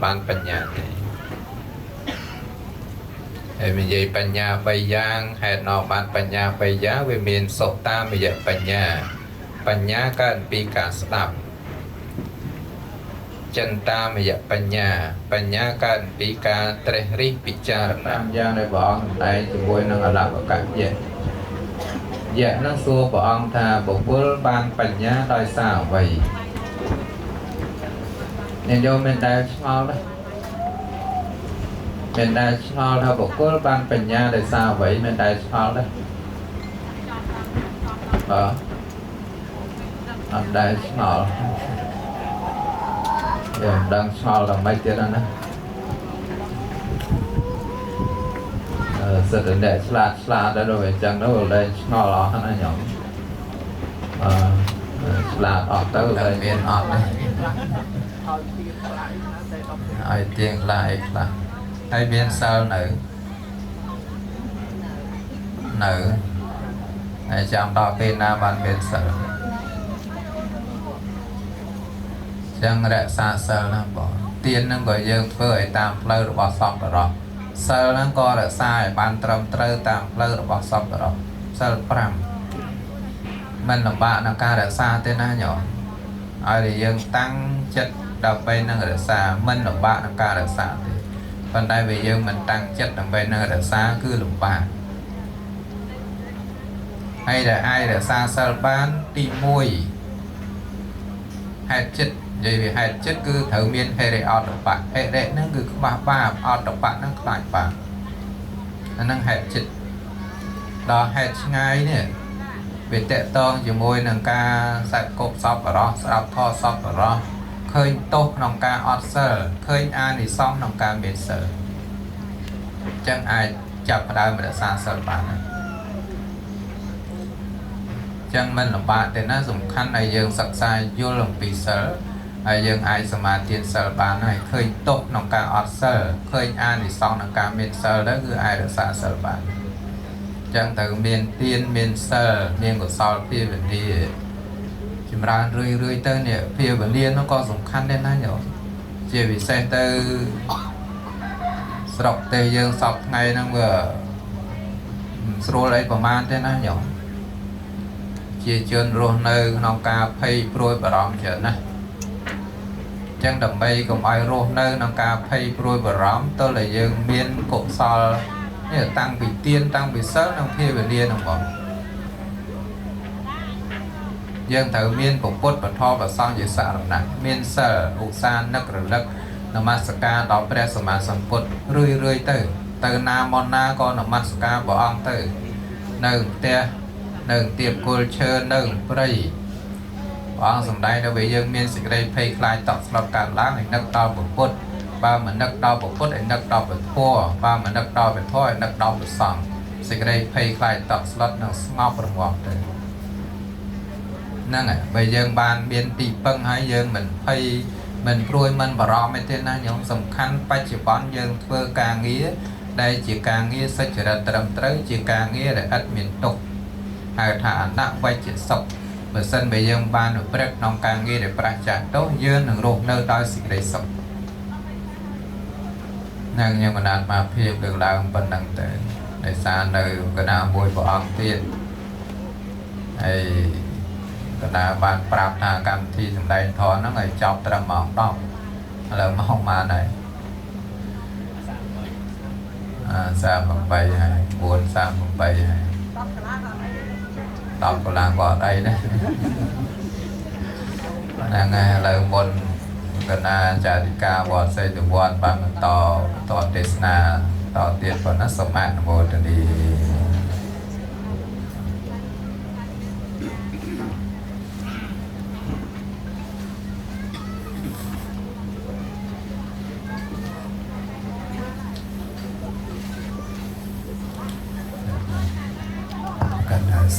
បានបញ្ញាទេហើយនិយាយបញ្ញា3យ៉ាងហេតុនៅបានបញ្ញា3យ៉ាងវាមានសុតាមយបញ្ញាកើតពីការស្ដាប់ចិន្តាមយបញ្ញាកើតពីការត្រេះរិះពិចារណាយ៉ាងដែលព្រះអង្គសម្ដែងជាមួយនឹងអលបកយៈនឹងសួរព្រះអង្គថាបុគ្គលបានបញ្ញាដោយសារអ្វីអ្នកយោមានដែលឆ្ងល់ទេមានដែលឆ្ងល់ថាបុគ្គលបានបញ្ញាដោយសារអ្វីមានដែលឆ្ងល់ទេអត់ដែលឆ្ងល់យើងដឹងឆ្ងល់ដល់មិនទៀតណាសិតតែអ្នកឆ្លាតដែរដូចអញ្ចឹងទៅលែងឆ្ងល់អស់ណាញោមឆ្លាតអត់ទៅលែងមានអត់ឲ្យទៀងខ្លាយខ្លះហើយមានសិលនៅហើយចាំដល់ពេលណាបានមានសិលចឹងរក្សាសិលណាបងទានហ្នឹងក៏យើងធ្វើឲ្យតាមផ្លូវរបស់សង្ឃរៈសិលហ្នឹងក៏រក្សាឲ្យបានត្រឹមត្រូវតាមផ្លូវរបស់សង្ឃរៈសិល5មិនលំបាកក្នុងការរក្សាទេណាញោមឲ្យតែយើងតាំងចិត្តដើម្បីនឹងរក្សាមិនលំបាកក្នុងការរក្សាទេប៉ុន្តែវាយើងមិនតាំងចិត្តដើម្បីនឹងរក្សាគឺលំបាកហើយដែលអាចរក្សាសិលបានទី1ហេតុចិត្តនិយាយពីហេតុចិត្តគឺត្រូវមានហេរិអតបៈហេរិហ្នឹងគឺខ្វះបាបអតបៈហ្នឹងខ្លាចបាបអាហ្នឹងហេតុចិត្តដល់ហេតុឆ្ងាយនេះវាតកតងជាមួយនឹងការសាច់គប់សពបរោះស្ដាប់ធម៌សពបរោះឃើញទោសក្នុងការអត់សិលឃើញអានិសង្សក្នុងការមានសិលអញ្ចឹងអាចចាប់ផ្ដើមរក្សាសិលបានអញ្ចឹងមិនលំបាកទេណាសំខាន់ឲ្យយើងសិក្សាយល់អំពីសិលហើយយើងអាចសមាធិសិលបានហើយឃើញទោសក្នុងការអត់សិលឃើញអានិសង្សក្នុងការមានសិលទៅគឺអាចរក្សាសិលបានចឹងត្រូវមានទានមានសិលមានកុសលភាវនាចម្រើនរឿយទៅនេះភាវនានោះក៏សំខាន់ដែរណាញោមជាពិសេសទៅស្រុកទេយើងសពថ្ងៃហ្នឹងវាស្រួលអីប្រហែលទេណាញោមជាជនរស់នៅក្នុងការភ័យព្រួយបារម្ភច្រើនណាស់ចឹងដើម្បីកុំឲ្យរស់នៅក្នុងការភ័យព្រួយបារម្ភទើបតែយើងមានកុសលនេះតាំងពីទានតាំងពីសិលនិងភាវនាហ្នឹងបងយើងត្រូវមានពុទ្ធពធប្រសង្ឃជាសារណៈមានសិលឧស្សាហ៍នឹករលឹកនមស្ការដល់ព្រះសម្មាសម្ពុទ្ធរឿយទៅណាមកណាក៏នមស្ការព្រះអង្គទៅនៅផ្ទះនៅទៀបគល់ឈើនៅព្រៃព្រះអង្គសម្ដែងដល់យើងមានសេចក្តីភ័យខ្លាចតក់ស្លុតកើតឡើងឲ្យនឹកដល់ពុទ្ធបើមិននឹកដល់ពុទ្ធឲ្យនឹកដល់ពធបើមិននឹកដល់ពធឲ្យនឹកដល់ព្រះសង្ឃសេចក្តីភ័យខ្លាចតក់ស្លុតនឹងស្ងប់រងាប់ទៅហ្នឹងហើយបើយើងបានមានទីពឹងហើយយើងមិនភ័យមិនព្រួយមិនបារម្ភទេណាញោមសំខាន់បច្ចុប្បន្នយើងធ្វើការងារដែលជាការងារសុចរិតត្រឹមត្រូវជាការងារដែលឥតមានទុក្ខហៅថាអនវជ្ជសុខប បើសិនបើយើងបានប្រព្រឹត្តក្នុងការងារដែលប្រចាំទៅយើងនឹងរស់នៅដោយសេចក្តីសុខនឹងខ្ញុំកណាត់មកភាពលើកឡើងប៉ុណ្ណឹងទៅដោយសារនៅកណាមួយព្រះអង្គទៀតហើយកណាបានប្រាប់ថាកម្មវិធីសម្ដែងធម៌ហ្នឹងឲ្យចប់ត្រឹមម៉ោង 10 ឥឡូវម៉ោងប៉ុន្មានហើយ38ហើយ 4:38 ហើយ 10 កន្លងក៏អត់អីដែរហ្នឹងហើយឥឡូវមុនកណាចារិកាវត្តសេតវត្តបានបន្តទេសនាតទៀតប៉ុណ្ណាសូមអនុមោទនា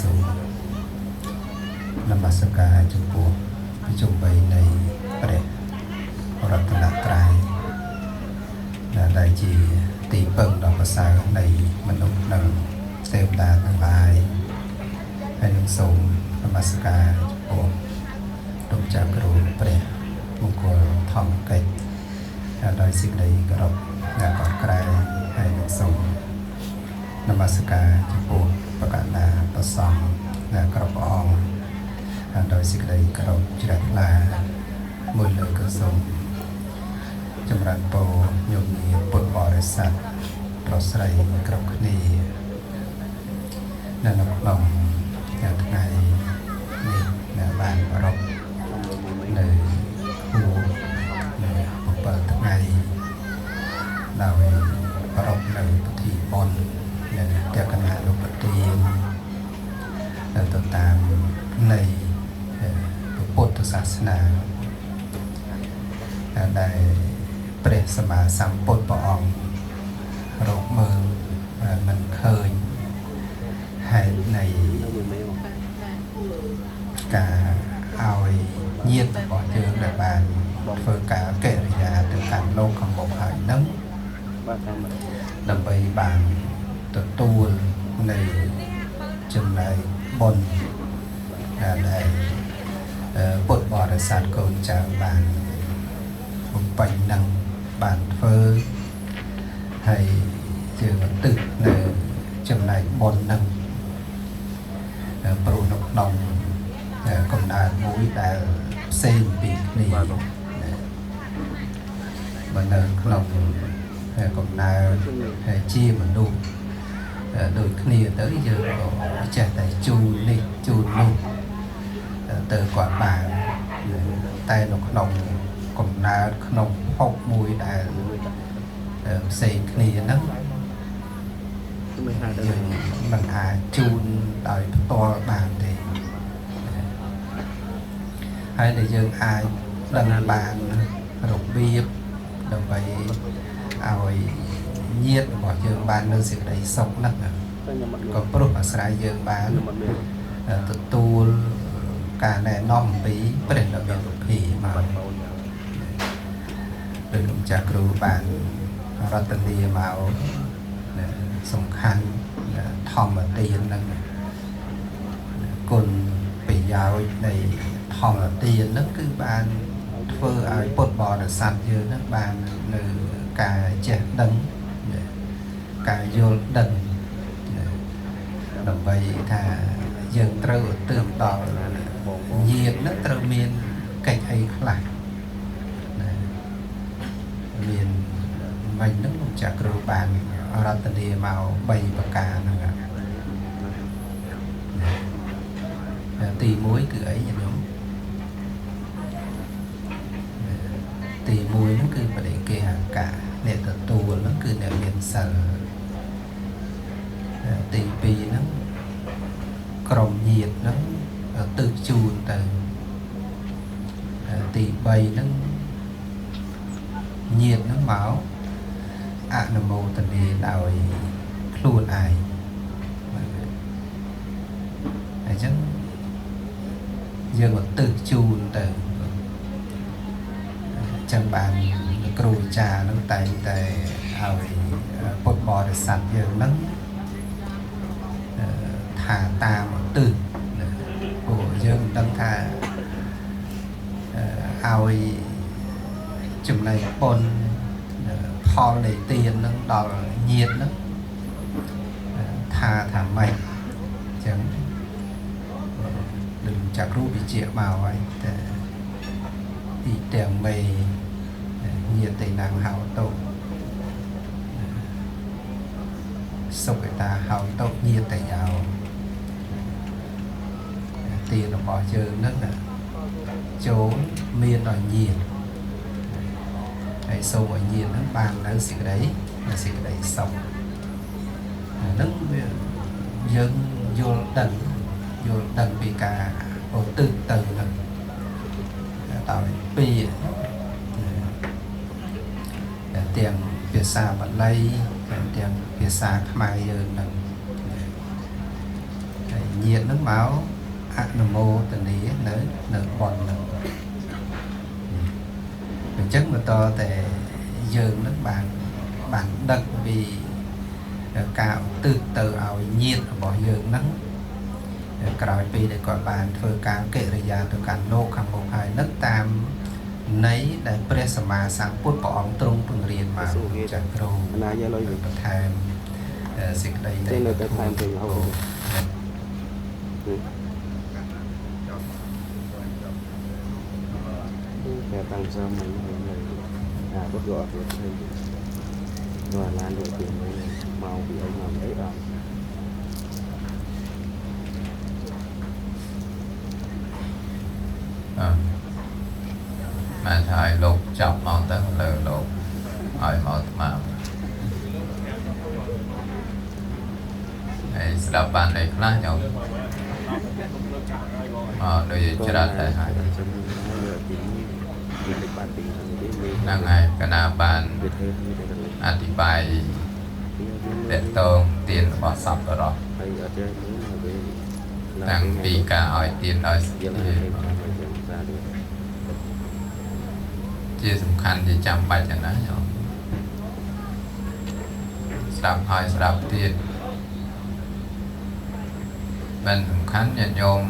សូមនមស្ការចំពោះប្រជុំ3នៃព្រះរតនត្រ័យដែលជាទីពឹងដ៏ប្រសើរនៃមនុស្សនិងទេវតាទាំងឡាយហើយនឹងសូមនមស្ការចំពោះលោកចាស់គ្រូព្រះមង្គលធម្មកិច្ចដោយសេចក្តីគោរពនិងកោតក្រែងហើយនឹងសូមនមស្ការចំពោះប្រកាសណាប្រសងដែលគ្រប់ព្រះអង្គដោយសេចក្តីគោរពជ្រះថ្លាមួយលើកសូមចម្រើនពរញោមញាតិពុទ្ធបរិស័ទប្រុសស្រីគ្រប់គ្នានៅក្នុងថ្ងៃនេះដែលបានប្រពៃនៅគួរនៅ7ថ្ងៃដោយប្រពៃនៅពិធីបុណ្យតែកណាលោកប្រទានទៅតាមនៃពុទ្ធសាសនាដែលព្រះសម្មាសម្ពុទ្ធព្រះអង្គរកមើលមិនឃើញហេតុនៃការឲ្យញាតិរបស់យើងដែលបានធ្វើការកិរិយាទៅកាន់លោកខាងមុខហើយនឹងដើម្បីបានទទួលនៃចំណែកបុណ្យដែលពុទ្ធបរិស័ទកូនចៅបានបំពេញនឹងបានធ្វើហើយយើងទឹកនៅចំណែកបុណ្យនឹងព្រោះនៅក្នុងកំណើតមួយដែលផ្សេងពីគ្នាបើនៅក្នុងកំណើតជាមនុស្សដូចគ្នាទៅយើងក៏ចេះតែជូននេះជូននោះទៅគាត់បានតែនៅក្នុងកំណើតក្នុងភពមួយដែលផ្សេងគ្នាហ្នឹងយើងមិនអាចជូនដោយផ្ទាល់បានទេហើយដែលយើងអាចដឹងបានរបៀបដើម្បីឲ្យញាតិរបស់យើងបាននៅសេចក្តីសុខហ្នឹងក៏ព្រោះអាស្រ័យយើងបានទទួលការណែនាំអំពីព្រះដ៏មានពុទ្ធិមកដោយលោកចាស់គ្រូបានរតនាមកសំខាន់ធម្មទានហ្នឹងគុណប្រយោជន៍នៃធម្មទានហ្នឹងគឺបានធ្វើឲ្យពុទ្ធបរិស័ទយើងហ្នឹងបាននៅការចេះដឹងការយល់ដឹងដើម្បីថាយើងត្រូវទើបដល់ញាតិនឹងត្រូវមានកិច្ចអីខ្លះមានមិញនឹងលោកចាស់គ្រូបានរតនាមក3ប្រការហ្នឹងទី1គឺអីញោមទី1ហ្នឹងគឺបដិគេហកាអ្នកទទួលហ្នឹងគឺអ្នកមានសិលទី2ហ្នឹងក្រុមញាតិហ្នឹងទើបជូនទៅទី3ហ្នឹងញាតិហ្នឹងមកអនុមោទនាដោយខ្លួនឯងអញ្ចឹងយើងក៏ទើបជូនទៅចឹងបានគ្រូអាចារ្យហ្នឹងតែងតែឲ្យពុទ្ធបរិស័ទយើងហ្នឹងថាតាមទិស của dương đăng thà ao chùm này bồn phò để tiền nó đòi nhiệt nó thà thả mày chẳng đừng chặt rú bị chịu màu ấy thì tiền mày nhiệt tình nàng hào tổ sốc người ta hào tổ nhiệt tình hào tiền nó bỏ chơi rất là chỗ miên đòi nhiệt hay sâu ở nhiệt nó bàn nó xịt đấy là xịt đấy sống nó dân vô đần bị cả ở từ từ tạo pi tiền việt xa vẫn lấy tiền việt xa mai hơn là nhiệt nước máu mô tình ý nở còn chất mà to để dường nước bạn đất vì cạo từ từ ảo nhiệt bỏ dường nắng cào pi để gọi bạn phơi cạo kệ rồi già từ cản lô khăm một hai nước tam nấy để presma sang phút bỏ ông trung phương riêng mà chẳng cầu thèm dịch đây đây tăng cho mình bất gọi rồi lan được tiền với màu bị ông làm đấy rồi mà thầy lục chọc mong tới lờ lục hỏi một mà này đọc bàn này khá nhau đôi gì chưa ra thầy hỏi năng ngày cái nào bàn anh thì bài để tôn tiền bỏ sập rồi năng vì cả hỏi tiền nói chiaสำคัญที่จำไปจากนั้นเนาะสลับหอยสลับตีนเป็นสำคัญญาติโยม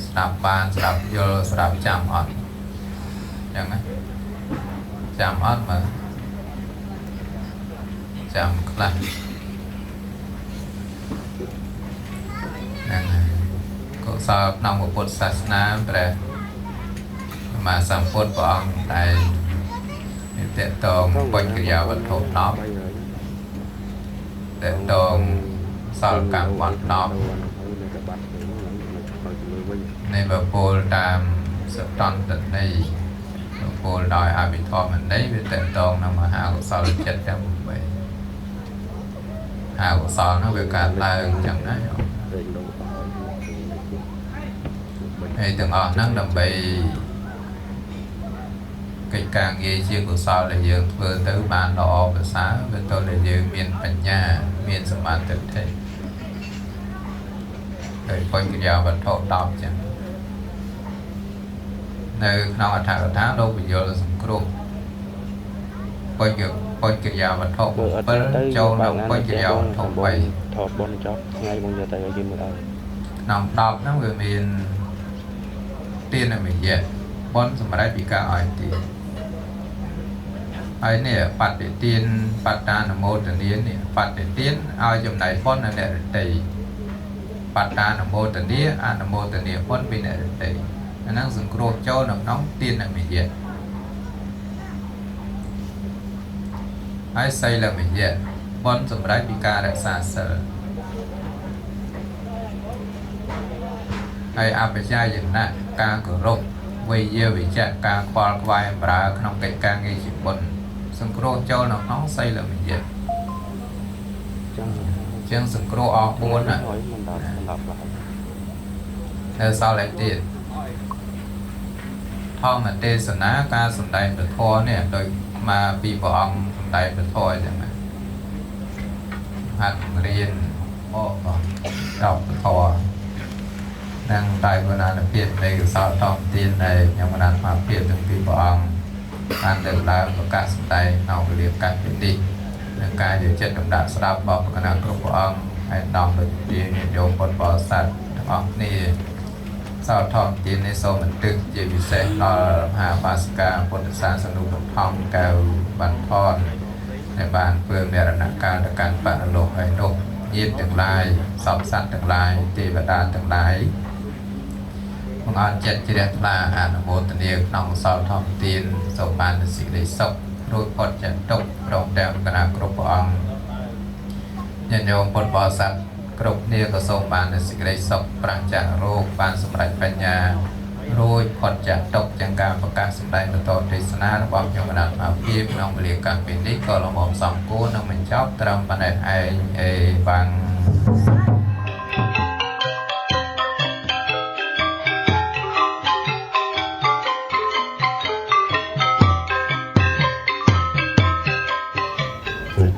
สลับบานสลับโยสลับจำอ่อนอย่างนั้นจำอ่อนมาจำคลานั่นก็สอบนำพุทธศาสนาแปลmà sản phốt của ông tại tiện tồn quanh cái giáo vật thổ nóc tiện tồn sau cả vật nóc nên bà phô làm sự tròn tận này bà phô đòi ai bị thọ mình đấy vì tiện tồn nó mà hạ của sau là chết ra một vậy hạ của sau nó bị cả ta chẳng đấy thì từng ở năng đồng bị cái càng nghe chia của sao là dương vừa tới bàn lọ và xá với tôi là dương miền bạch nhà miền sầm màn thực thể để quanh cái giáo vật thọ đọc chẳng nơi nào ở tháng đâu bây giờ là sầm kêu quanh cái giáo vật thọ bên châu nào quanh cái giáo vật thọ bảy thọ bon chót ngay bon giờ tay ở trên đây nằm đọc nó người miền tiên là mình dễ bon sầm màn bị cả hỏi thì ai nèปัดđể tiênปัดđa là một là niên nèปัดđể tiên ai trong này phun là để tẩyปัดđa là một là niên là một là niên phun bên này để tẩy năng dùng cột cho nóng tiên là mình dễ ai xây là mình dễ phun trong đấy bị cả là xa sợ ai áp trái dừng lại ca cửa rộng vì giờ bị chạy ca khoa vai và không cái ca nghe chỉ bận sừng cro cho nó xây là mình dễ chân sừng cro ở buồn à theo sau lại tiền thong là tê sần ná ca sần đầy được thôi nè rồi mà bị bỏ ông sần đầy được thôi chẳng hạn hành riêng đọc được thôi năng tại bữa nay là phiền đây sau thông tin này nhưng mà đang phát phiền từng bị bỏ ông ăn được là một cả sân tay nào về việc cắt đi nâng cao điều chất đồng đạt sắp bảo khả năng của ông hay đong được đi nhiều con bò sạch ông này sau thom tiền này sau mình trực chỉ bị sẽ nó hà Pasca Phật sa sanu một thom cao bản thonในบ้านเพื่อเมรณการในการปฏิโลกให้นกยีดทั้งหลายสอบสัตว์ทั้งหลายเทวดาทั้งหลายมงคลเจ็ดจิเรตลาอนุโมทนีน้องสาวทอมตีนสมบัติสิริศกรูปพจน์จันทกโรงแรมคณะกรุปองยันโยมปนบอสัตกรุปเนียกสมบัติสิริศกปราจากโรคบานสมรัยปัญญารูปพจน์จันทกจังการประกาศสมได้ประตอทิศนาระบบยมนามาพิมน้องเรียกการเป็นนิกรลมสองกู้น้องมันชอบตรำปันไอบัง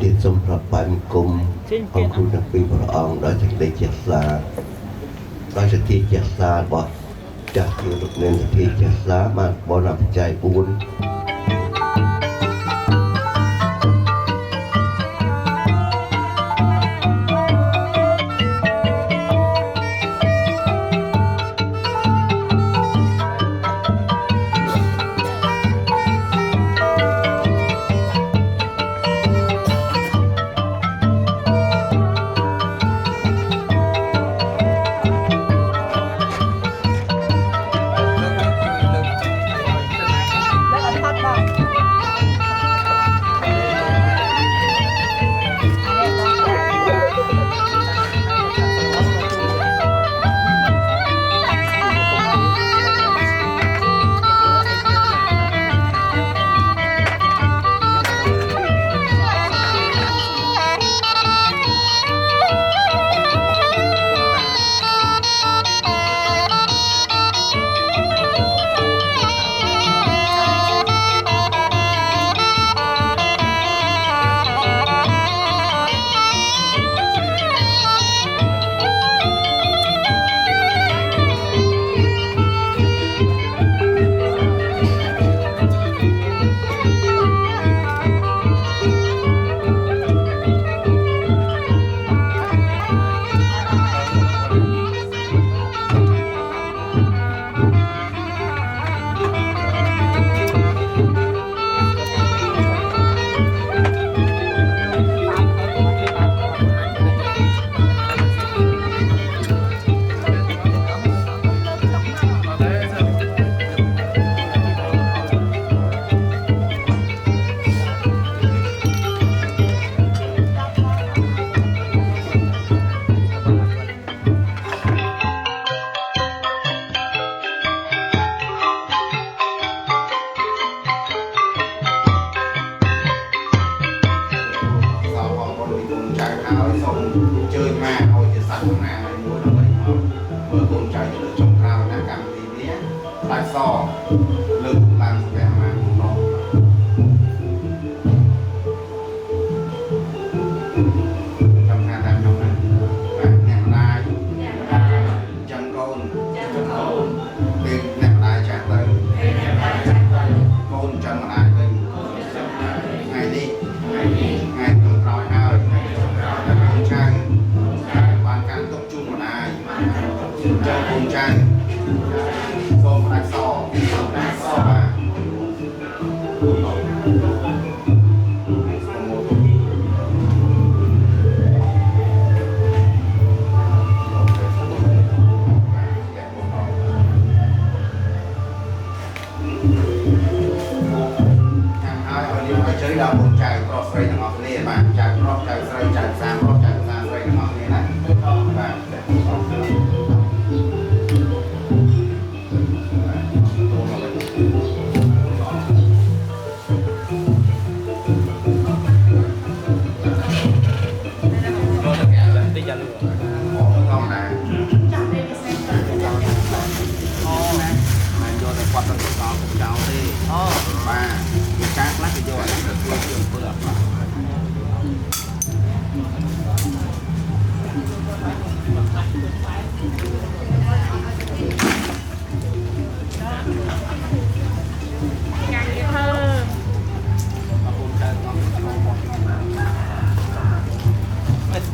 ติดสมพระปันกุมของครูนักปีพระองค์โดยจากได้เจ็ดสาโดยจากที่เจ็ดสาบอกจากอยู่ตรงนี้ที่เจ็ดสามาบนำใจบุญ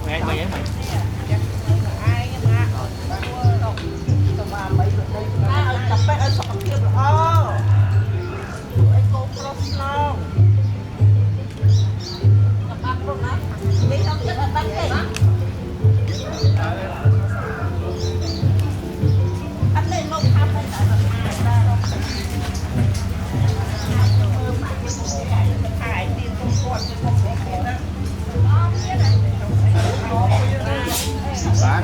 Ai nhưng mà បាទ